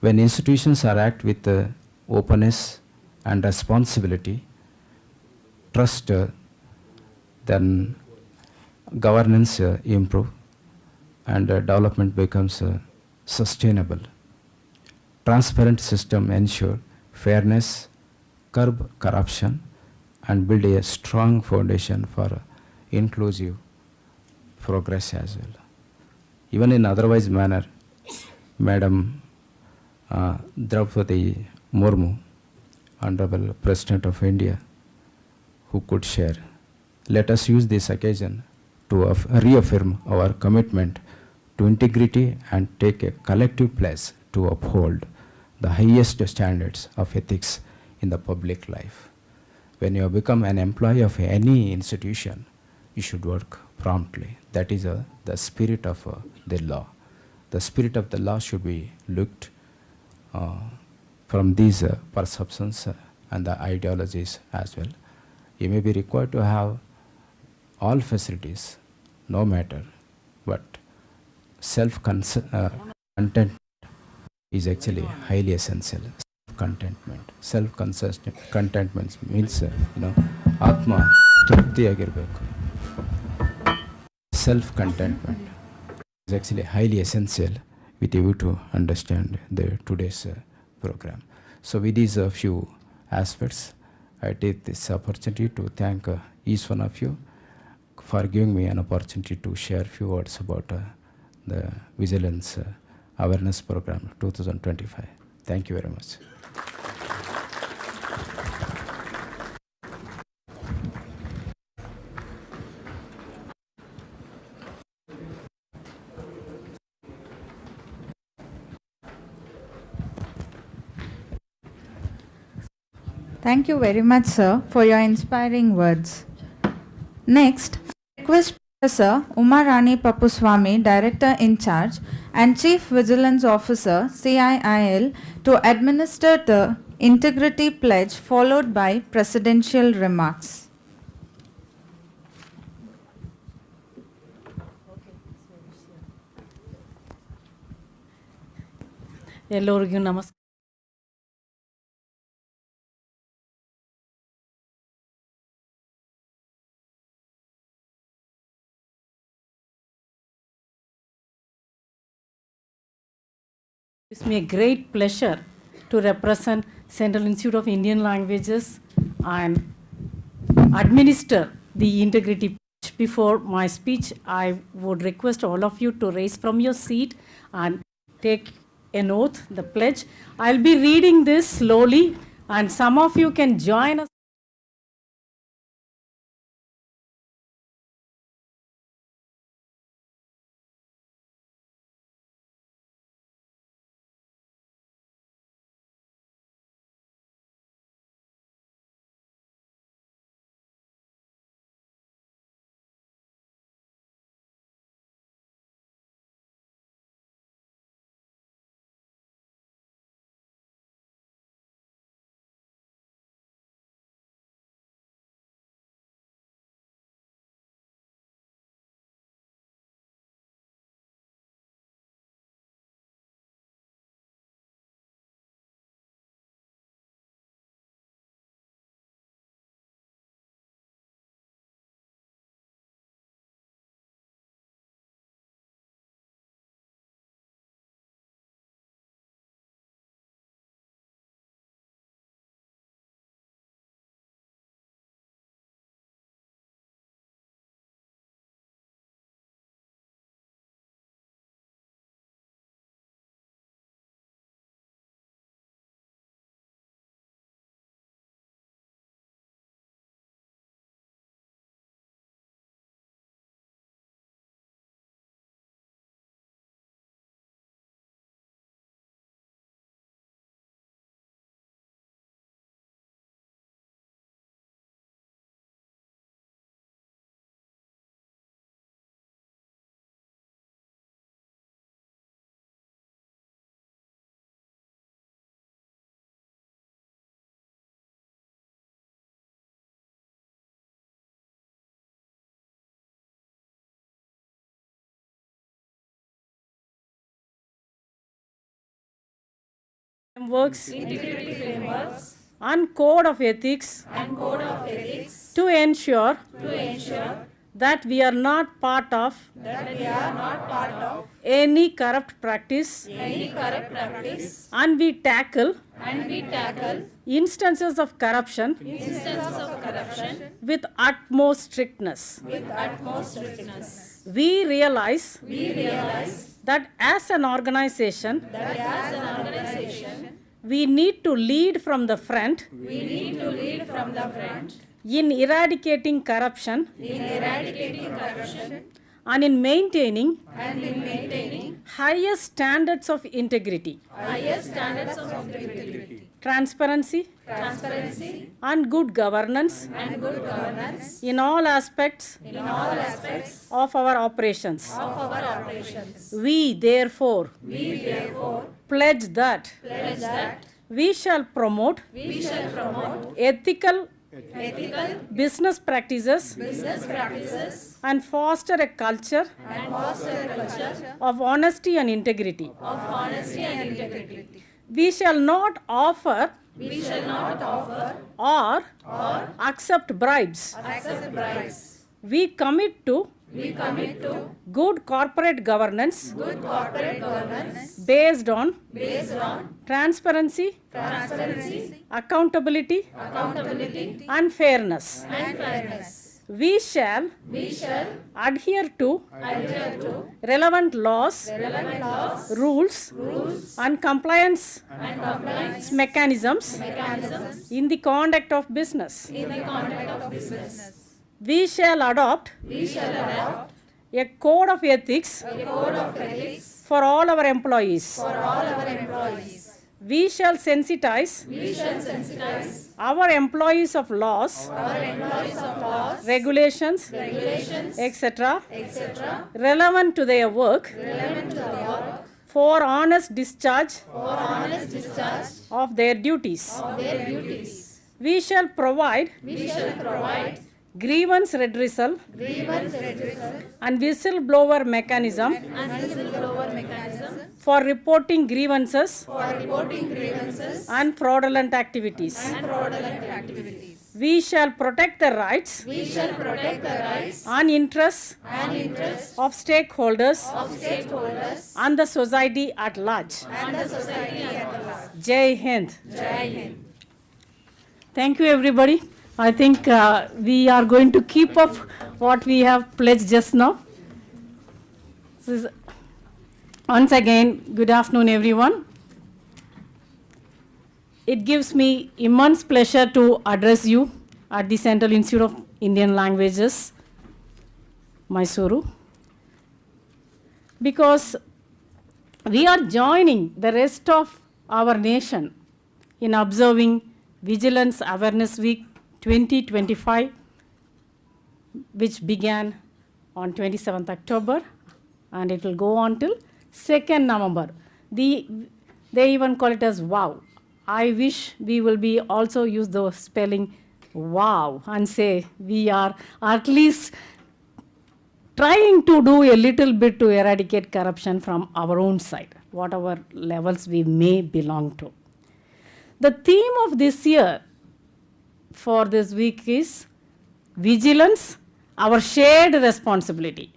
Speaker 4: When institutions are act with openness and responsibility, trust, then governance improve and development becomes sustainable. Transparent system ensure fairness, curb corruption, and build a strong foundation for inclusive progress as well. Even in otherwise manner, Madam Draupadi Murmu, Honorable President of India, who could share. Let us use this occasion to reaffirm our commitment to integrity and take a collective pledge to uphold the highest standards of ethics in the public life. When you become an employee of any institution, you should work promptly. That is the spirit of the law. The spirit of the law should be looked from these perceptions and the ideologies as well. You may be required to have all facilities, no matter, but self-content is actually highly essential. Contentment, contentment means ಆತ್ಮ ತೃಪ್ತಿಯಾಗಿರಬೇಕು. Self contentment is actually highly essential with you to understand the today's program. So with these few aspects, I take this opportunity to thank each one of you for giving me an opportunity to share few words about the Vigilance Awareness Program 2025. Thank you very much.
Speaker 2: Thank you very much, sir, for your inspiring words. Next, request Professor Umarani Papuswamy, Director in Charge and Chief Vigilance Officer, CIIL, to administer the Integrity Pledge, followed by presidential remarks.
Speaker 5: ಎಲ್ಲರಿಗೂ ನಮಸ್ಕಾರ. It's me a great pleasure to represent Central Institute of Indian Languages and administer the integrity pledge. Before my speech, I would request all of you to raise from your seat and take an oath, the pledge. I'll be reading this slowly and some of you can join us. Frameworks and code of ethics to ensure that we are not part of any corrupt practice and we tackle instances of corruption with utmost strictness. We realize that as an organization, we need to lead from the front in eradicating corruption and in maintaining highest standards of integrity, transparency and good governance in all aspects of our operations. We therefore pledge that we shall promote ethical business practices, and foster a culture, of honesty and integrity. We shall not offer, or accept bribes. We commit to good corporate governance, based on transparency, accountability, and fairness. We shall adhere to relevant laws, rules, and compliance mechanisms in the conduct of business. We shall adopt a code of ethics for all our employees. We shall sensitize our employees of laws, regulations, etc., relevant to their work, for honest discharge of their duties. We shall provide grievance redressal and whistleblower mechanism for reporting grievances and fraudulent activities. We shall protect the rights and interests of stakeholders and the society at large. Jai Hind. Thank you, everybody. I think we are going to keep up what we have pledged just now. Once again, good afternoon, everyone. It gives me immense pleasure to address you at the Central Institute of Indian Languages, Mysuru, because we are joining the rest of our nation in observing Vigilance Awareness Week 2025, which began on 27th October, and it will go on till 2nd November. They even call it as WOW. I wish we will be also use the spelling WOW and say we are at least trying to do a little bit to eradicate corruption from our own side, whatever levels we may belong to. The theme of this year for this week is vigilance, our shared responsibility.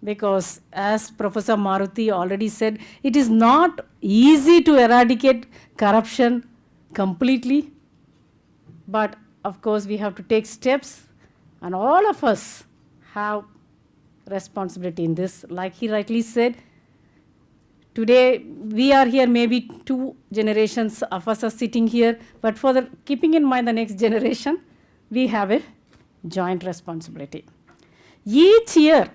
Speaker 5: Because as Professor Maruti already said, it is not easy to eradicate corruption completely. But of course, we have to take steps, and all of us have responsibility in this. Like he rightly said, today we are here, maybe 2 generations of us are sitting here, but for the keeping in mind the next generation, we have a joint responsibility. Each year,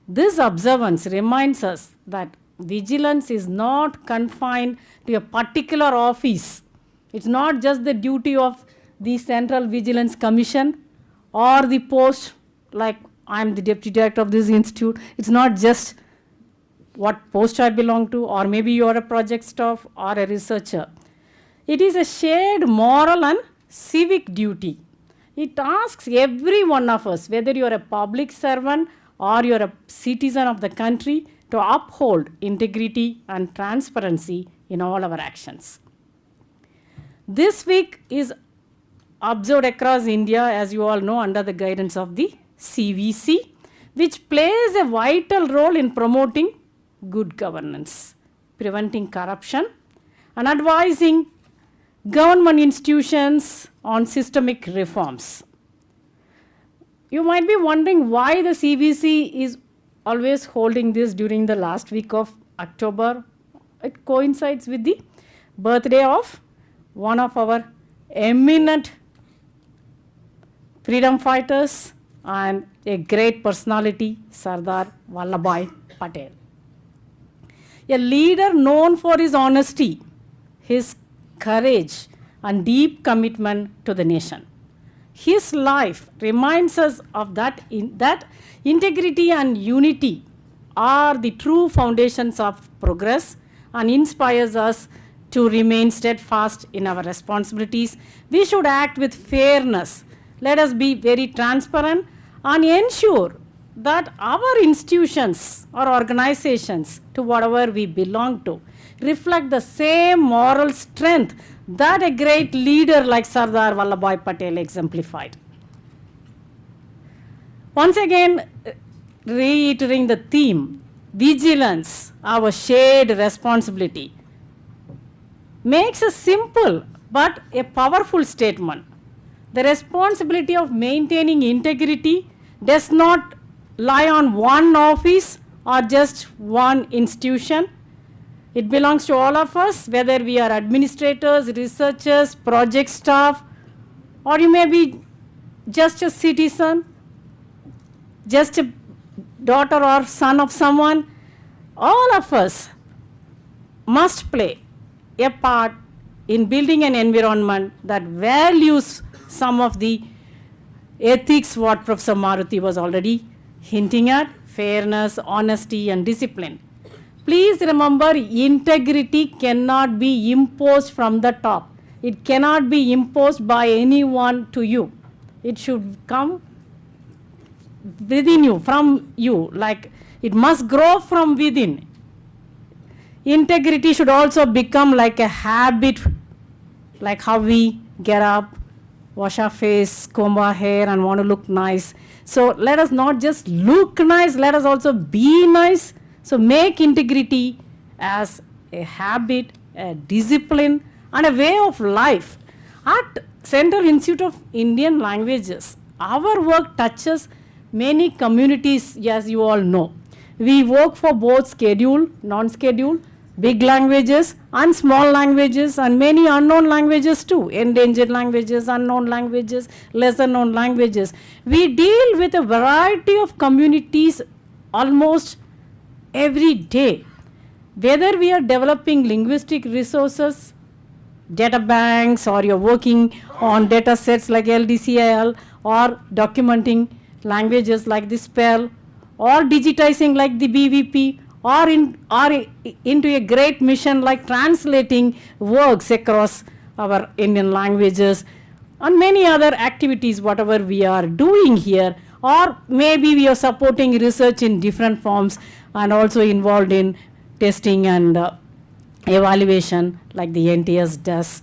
Speaker 5: this observance reminds us that vigilance is not confined to a particular office. It's not just the duty of the Central Vigilance Commission or the post, like I'm the deputy director of this institute. It's not just what post I belong to, or maybe you are a project staff or a researcher. It is a shared moral and civic duty. It asks every one of us, whether you are a public servant or you are a citizen of the country, to uphold integrity and transparency in all our actions. This week is observed across India, as you all know, under the guidance of the CVC, which plays a vital role in promoting good governance, preventing corruption, and advising government institutions on systemic reforms. You might be wondering why the CVC is always holding this during the last week of October. It coincides with the birthday of one of our eminent freedom fighters and a great personality, Sardar Vallabhbhai Patel. A leader known for his honesty, his courage, and deep commitment to the nation. His life reminds us of that integrity and unity are the true foundations of progress, and inspires us to remain steadfast in our responsibilities. We should act with fairness. Let us be very transparent and ensure that our institutions or organizations, to whatever we belong to, reflect the same moral strength that a great leader like Sardar Vallabhbhai Patel exemplified. Once again, reiterating the theme, vigilance, our shared responsibility, makes a simple but a powerful statement. The responsibility of maintaining integrity does not lie on one office or just one institution. It belongs to all of us, whether we are administrators, researchers, project staff, or you may be just a citizen, just a daughter or son of someone. All of us must play a part in building an environment that values some of the ethics what Professor Maruti was already hinting at: fairness, honesty, and discipline. Please remember, integrity cannot be imposed from the top. It cannot be imposed by anyone to you. It should come within you, from you, like it must grow from within. Integrity should also become like a habit, like how we get up, wash our face, comb our hair, and want to look nice. So let us not just look nice, let us also be nice. So make integrity as a habit, a discipline, and a way of life. At Central Institute of Indian Languages, our work touches many communities, as you all know. We work for both scheduled, non-scheduled, big languages and small languages, and many unknown languages too, endangered languages, unknown languages, lesser known languages. We deal with a variety of communities almost every day. Whether we are developing linguistic resources, data banks, or you're working on data sets like LDCIL, or documenting languages like the spell, or digitizing like the BVP, or into a great mission like translating works across our Indian languages, and many other activities, whatever we are doing here, or maybe we are supporting research in different forms and also involved in testing and evaluation like the NTS does.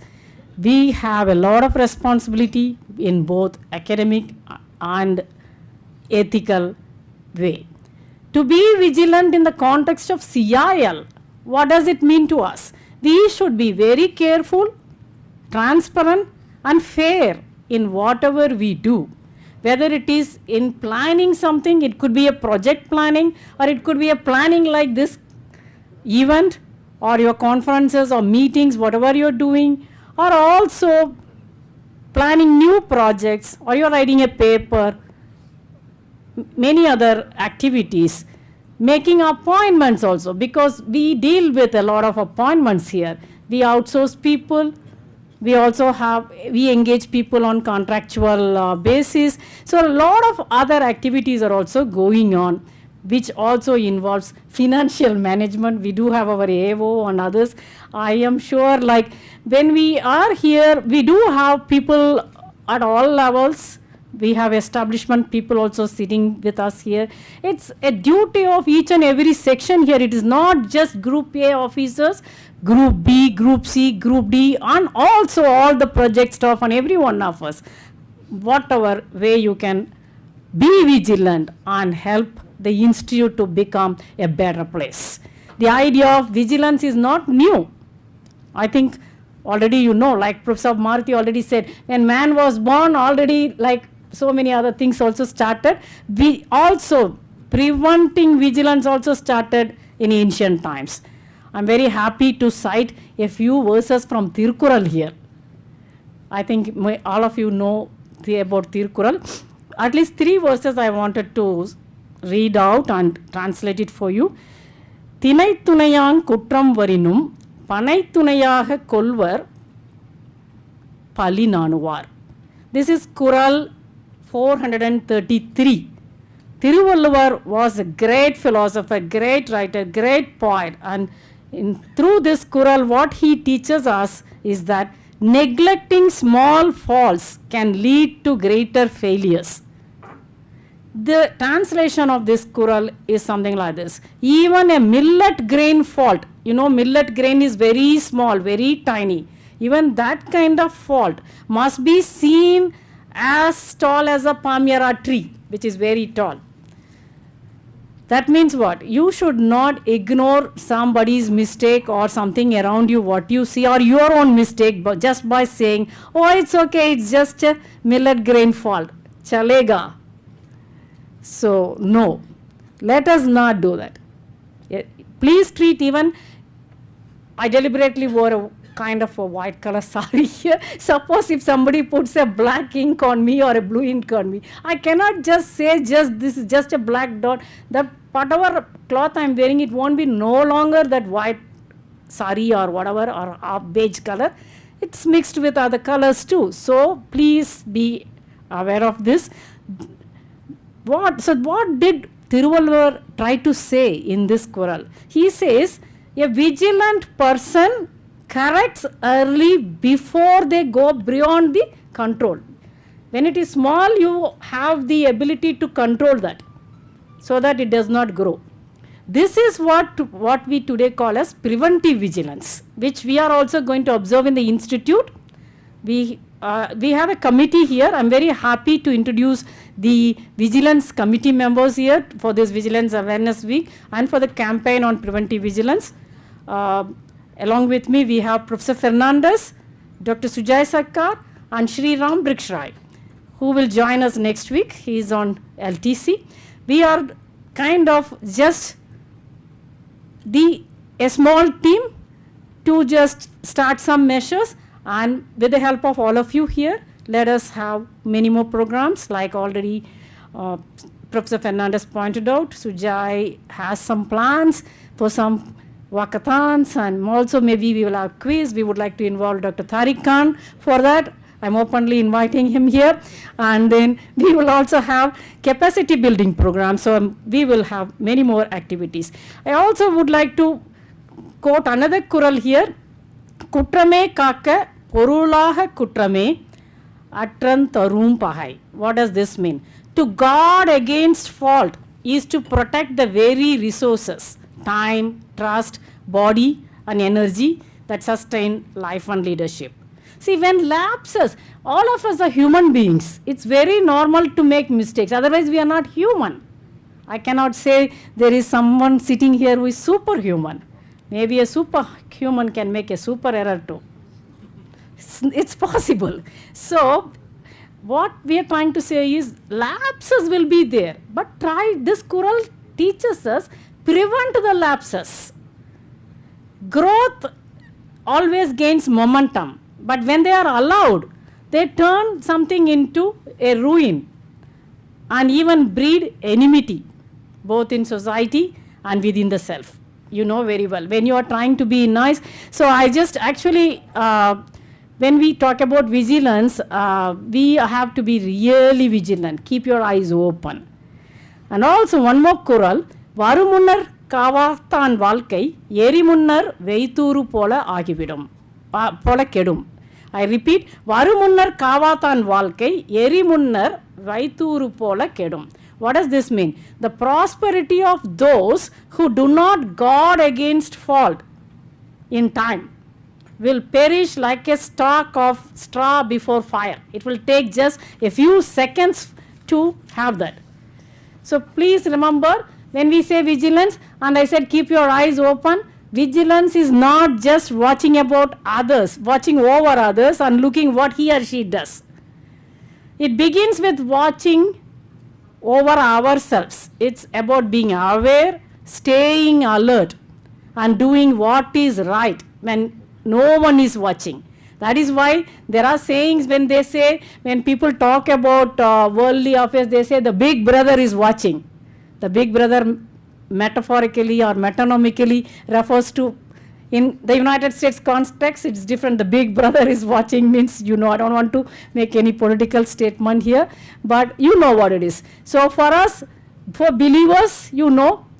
Speaker 5: We have a lot of responsibility in both academic and ethical way. To be vigilant in the context of CIL, what does it mean to us? We should be very careful, transparent, and fair in whatever we do. Whether it is in planning something, it could be a project planning, or it could be a planning like this event, or your conferences or meetings, whatever you're doing, or also planning new projects, or you're writing a paper, many other activities. Making appointments also, because we deal with a lot of appointments here. We outsource people. We also we engage people on contractual basis. So a lot of other activities are also going on, which also involves financial management. We do have our AO and others. I am sure, like when we are here, we do have people at all levels. We have establishment people also sitting with us here. It's a duty of each and every section here. It is not just Group A officers, Group B, Group C, Group D, and also all the project staff and every one of us. Whatever way you can be vigilant and help the institute to become a better place. The idea of vigilance is not new. I think already you know, like Professor Maruti already said, when man was born, already like so many other things also started. We also, preventing vigilance also started in ancient times. I'm very happy to cite a few verses from Tirukkural here. I think all of you know about Tirukkural. At least 3 verses I wanted to read out and translate it for you. Tinai tunayang kutram varinum, panai tunayaga kolvar pali nanuvar. This is Kural 433. Thiruvalluvar was a great philosopher, great writer, great poet, and Through this Kural, what he teaches us is that neglecting small faults can lead to greater failures. The translation of this Kural is something like this. Even a millet grain fault, millet grain is very small, very tiny. Even that kind of fault must be seen as tall as a palmyra tree, which is very tall. That means what? You should not ignore somebody's mistake or something around you, what you see, or your own mistake, but just by saying, oh, it's okay, it's just a millet grain fault. Chalega. So, no. Let us not do that. Please treat even, I deliberately wore a kind of a white color sari here. Suppose if somebody puts a black ink on me or a blue ink on me, I cannot just say this is just a black dot. The whatever cloth I'm wearing, it won't be no longer that white sari or whatever or beige color. It's mixed with other colors too. So please be aware of this. What did Thiruvalluvar try to say in this Kural? He says, a vigilant person corrects early before they go beyond the control. When it is small, you have the ability to control that so that it does not grow. This is what we today call as preventive vigilance, which we are also going to observe in the institute. We have a committee here. I'm very happy to introduce the vigilance committee members here for this Vigilance Awareness Week and for the campaign on preventive vigilance. Along with me, we have Professor Fernandez, Dr. Sujay Sarkar, and Shri Ram Brikshay, who will join us next week. He is on LTC. We are kind of just a small team to just start some measures, and with the help of all of you here, let us have many more programs like already Professor Fernandez pointed out. Sujay has some plans for some walkathons, and also maybe we will have quiz. We would like to involve Dr. Tariq Khan for that. I'm openly inviting him here. And then we will also have capacity building programs. So we will have many more activities. I also would like to quote another Kural here. Kutrame kaka porulaha kutrame atran tarum pahai. What does this mean? To guard against fault is to protect the very resources, time, trust, body and energy that sustain life and leadership. See, when lapses, all of us are human beings. It's very normal to make mistakes. Otherwise, we are not human. I cannot say there is someone sitting here who is superhuman. Maybe a superhuman can make a super error too. It's possible. So, what we are trying to say is lapses will be there. But this Kural teaches us, prevent the lapses. Growth always gains momentum. But when they are allowed, they turn something into a ruin and even breed enmity, both in society and within the self. You know very well. When you are trying to be nice. So I just actually, when we talk about vigilance, we have to be really vigilant. Keep your eyes open. And also one more Kural, Varumunnar Kavathan Valkai, Yerimunnar Veituru Pola Agibidum, Pola Kedum. I repeat, Varumunnar Kavathan Valkai, Yerimunnar Vaituru Pola Kedum. What does this mean? The prosperity of those who do not guard against fault in time will perish like a stalk of straw before fire. It will take just a few seconds to have that. So please remember, when we say vigilance, and I said keep your eyes open, vigilance is not just watching about others, watching over others and looking what he or she does. It begins with watching over ourselves. It's about being aware, staying alert, and doing what is right when no one is watching. That is why there are sayings when people talk about worldly affairs, they say the big brother is watching. The big brother metaphorically or metonymically refers to, in the United States context, it's different. The big brother is watching means, I don't want to make any political statement here, but you know what it is. So for us, for believers,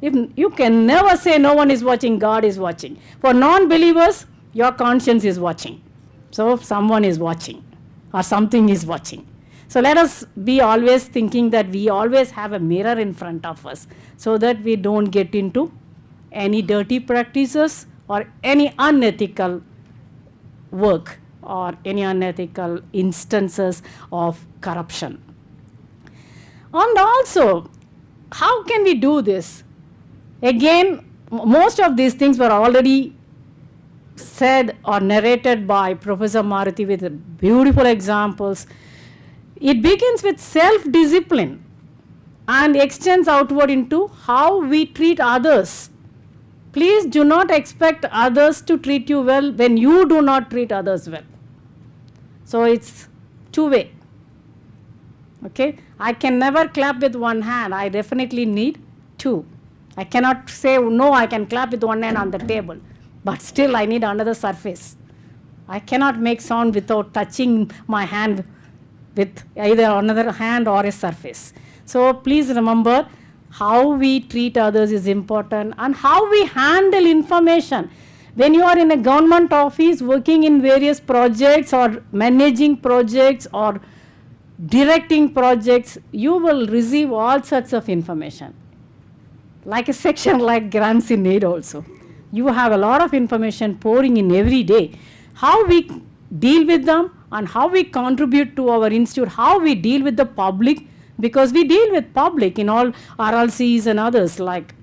Speaker 5: If you can never say no one is watching, God is watching. For non-believers, your conscience is watching. So someone is watching or something is watching. So let us be always thinking that we always have a mirror in front of us so that we don't get into any dirty practices or any unethical work or any unethical instances of corruption. And also, how can we do this? Again, most of these things were already said or narrated by Professor Maruti with beautiful examples. It begins with self-discipline and extends outward into how we treat others. Please do not expect others to treat you well when you do not treat others well. So it's two-way. Okay? I can never clap with one hand. I definitely need two. I cannot say, no, I can clap with one hand on the table, but still I need another surface. I cannot make sound without touching my hand with either another hand or a surface. So please remember, how we treat others is important, and how we handle information. When you are in a government office working in various projects or managing projects or directing projects, you will receive all sorts of information. Like a section like grants in need also. You have a lot of information pouring in every day. How we deal with them and how we contribute to our institute, how we deal with the public, because we deal with public in all RLCs and others, like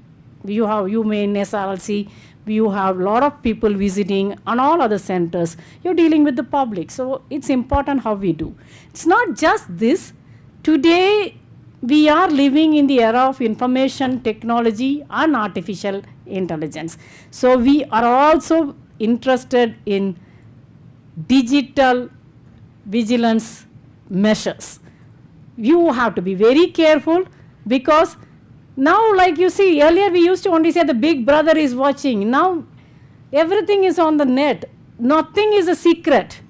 Speaker 5: you may in SRLC, you have a lot of people visiting and all other centers. You're dealing with the public. So it's important how we do. It's not just this. Today, we are living in the era of information technology and artificial intelligence. So we are also interested in digital vigilance measures. You have to be very careful, because now, like you see, earlier we used to only say the big brother is watching. Now everything is on the net. Nothing is a secret.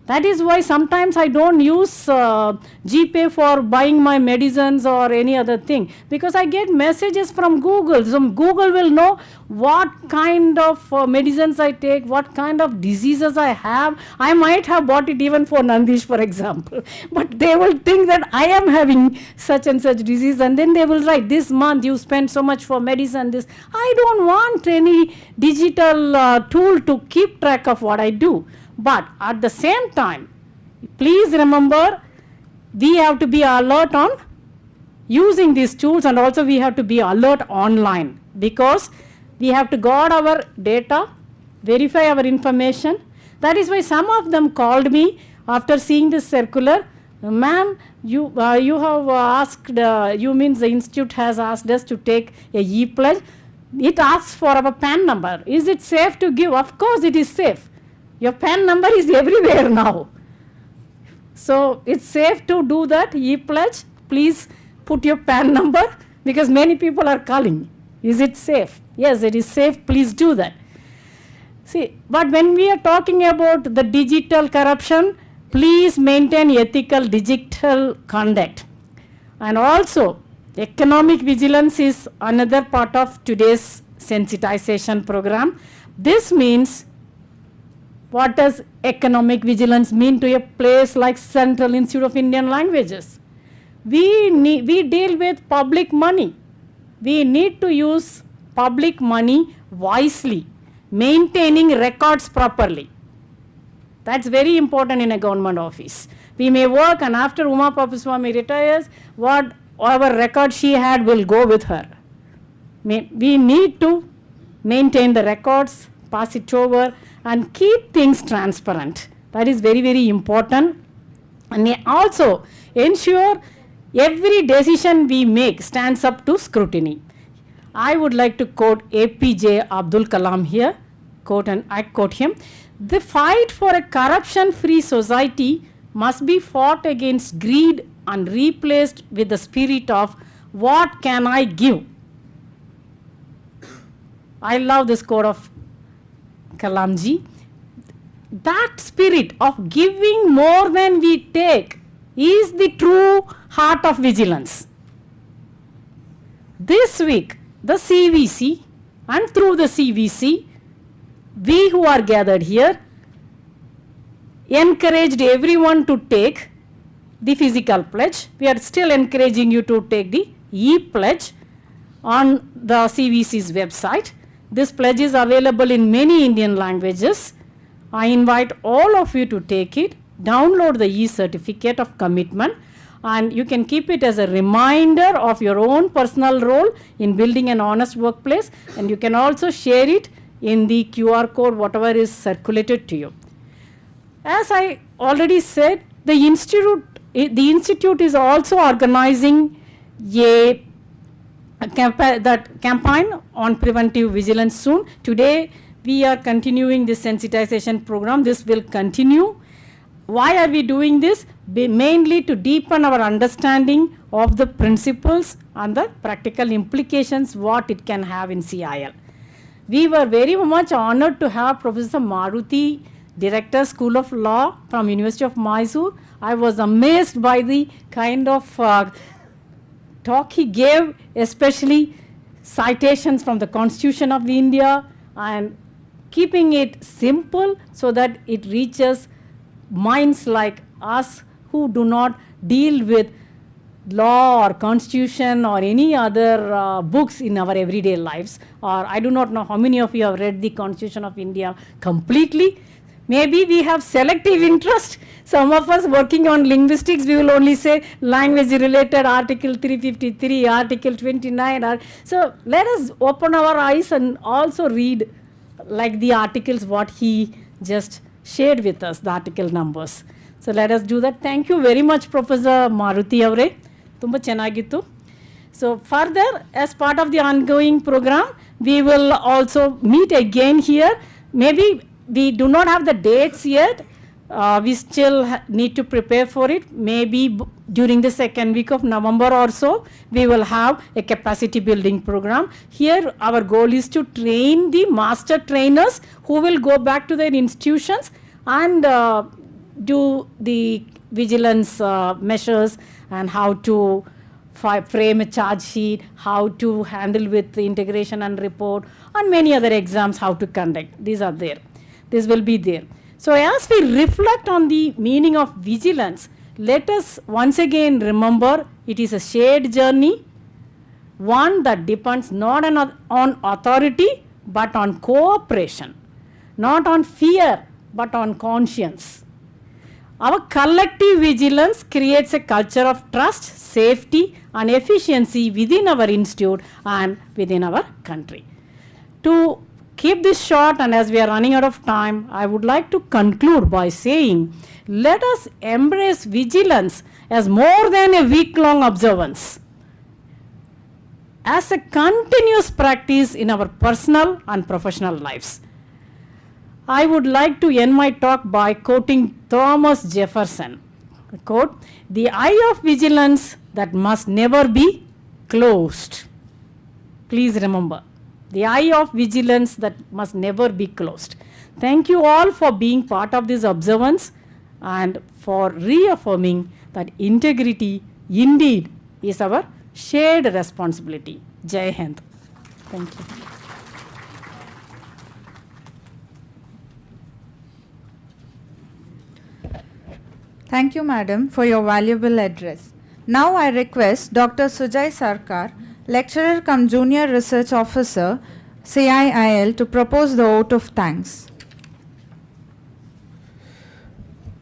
Speaker 5: That is why sometimes I don't use GPay for buying my medicines or any other thing, because I get messages from Google. So Google will know what kind of medicines I take, what kind of diseases I have. I might have bought it even for Nandish, for example. But they will think that I am having such and such disease, and then they will write, this month you spent so much for medicine, this. I don't want any digital tool to keep track of what I do. But at the same time, please remember, we have to be alert on using these tools, and also we have to be alert online, because we have to guard our data, verify our information. That is why some of them called me after seeing this circular. Ma'am, you have asked, you means the institute has asked us to take a e-pledge. It asks for our PAN number. Is it safe to give? Of course it is safe. Your PAN number is everywhere now. So it's safe to do that e-pledge. Please put your PAN number, because many people are calling. Is it safe? Yes, it is safe. Please do that. See, but when we are talking about the digital corruption, please maintain ethical digital conduct. And also, economic vigilance is another part of today's sensitization program. This means, what does economic vigilance mean to a place like Central Institute of Indian Languages? We deal with public money. We need to use public money wisely, maintaining records properly. That's very important in a government office. We may work, and after Uma Papaswamy retires, whatever record she had will go with her. We need to maintain the records, pass it over, and keep things transparent. That is very, very important. And also ensure every decision we make stands up to scrutiny. I would like to quote APJ Abdul Kalam here, and I quote him. The fight for a corruption-free society must be fought against greed and replaced with the spirit of, what can I give? I love this quote of Kalamji. That spirit of giving more than we take is the true heart of vigilance. This week, the CVC, and through the CVC, we who are gathered here encouraged everyone to take the physical pledge. We are still encouraging you to take the e-pledge on the CVC's website. This pledge is available in many Indian languages. I invite all of you to take it, download the e-certificate of commitment, and you can keep it as a reminder of your own personal role in building an honest workplace, and you can also share it in the QR code, whatever is circulated to you. As I already said, the institute is also organizing that campaign on preventive vigilance soon. Today, we are continuing this sensitization program. This will continue. Why are we doing this? Mainly to deepen our understanding of the principles and the practical implications what it can have in CIL. We were very much honored to have Professor Maruti, Director, School of Law from University of Mysore. I was amazed by the kind of talk he gave, especially citations from the Constitution of India and keeping it simple so that it reaches minds like us who do not deal with law or constitution or any other books in our everyday lives. Or I do not know how many of you have read the Constitution of India completely. Maybe we have selective interest. Some of us working on linguistics, we will only say language related article 353, article 29. So let us open our eyes and also read like the articles what he just shared with us, the article numbers. So let us do that. Thank you very much, Professor Maruti Avre. Tumba chenagitu. So further, as part of the ongoing program, we will also meet again here. Maybe we do not have the dates yet. We still need to prepare for it. Maybe during the second week of November or so, we will have a capacity building program. Here, our goal is to train the master trainers who will go back to their institutions and do the vigilance measures and how to frame a charge sheet, how to handle with the integration and report, and many other exams, how to conduct. These are there. This will be there. So as we reflect on the meaning of vigilance, let us once again remember it is a shared journey, one that depends not on authority, but on cooperation, not on fear, but on conscience. Our collective vigilance creates a culture of trust, safety, and efficiency within our institute and within our country. To keep this short, and as we are running out of time, I would like to conclude by saying, let us embrace vigilance as more than a week-long observance, as a continuous practice in our personal and professional lives. I would like to end my talk by quoting Thomas Jefferson. Quote, "The eye of vigilance that must never be closed." Please remember, the eye of vigilance that must never be closed. Thank you all for being part of this observance and for reaffirming that integrity indeed is our shared responsibility. Jai Hind. Thank you.
Speaker 2: Thank you, Madam, for your valuable address. Now I request Dr. Sujay Sarkar, Lecturer cum Junior Research Officer, CIIL, to propose the vote of thanks.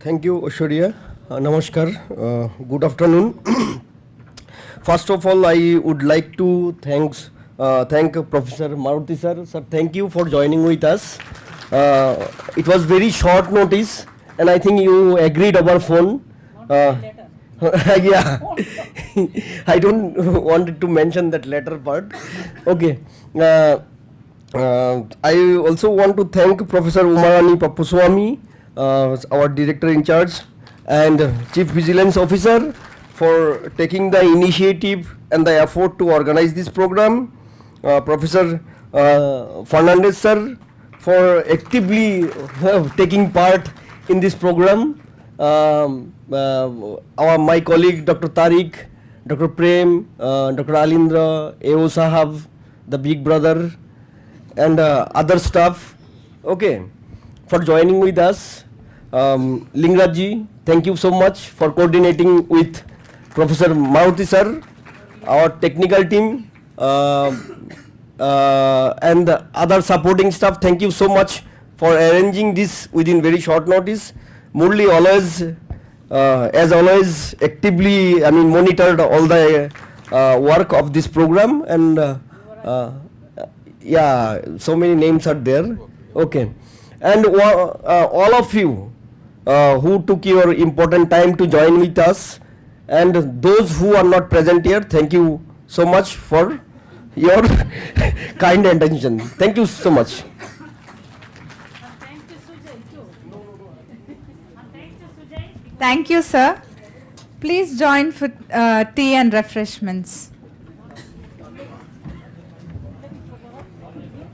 Speaker 6: Thank you, Aishwarya. Namaskar. Good afternoon. First of all, I would like to thank Professor Maruti sir. Sir, thank you for joining with us. It was very short notice, and I think you agreed over phone. Yeah, I don't want to mention that latter part. Okay. I also want to thank Professor Umarani Pappuswamy, our director in charge, and Chief Vigilance Officer for taking the initiative and the effort to organize this program. Professor Fernandez sir for actively taking part in this program. My colleague Dr. Tariq, Dr. Prem, Dr. Alindra, AO Sahab, the big brother, and other staff, okay, for joining with us. Lingrajji, thank you so much for coordinating with Professor Maruti sir, our technical team, and the other supporting staff. Thank you so much for arranging this within very short notice. Murli always, as always, actively, monitored all the work of this program, and yeah, so many names are there. Okay, and all of you who took your important time to join with us, and those who are not present here, thank you so much for your kind attention. Thank you so much.
Speaker 2: Thank you, sir. Please join for tea and refreshments.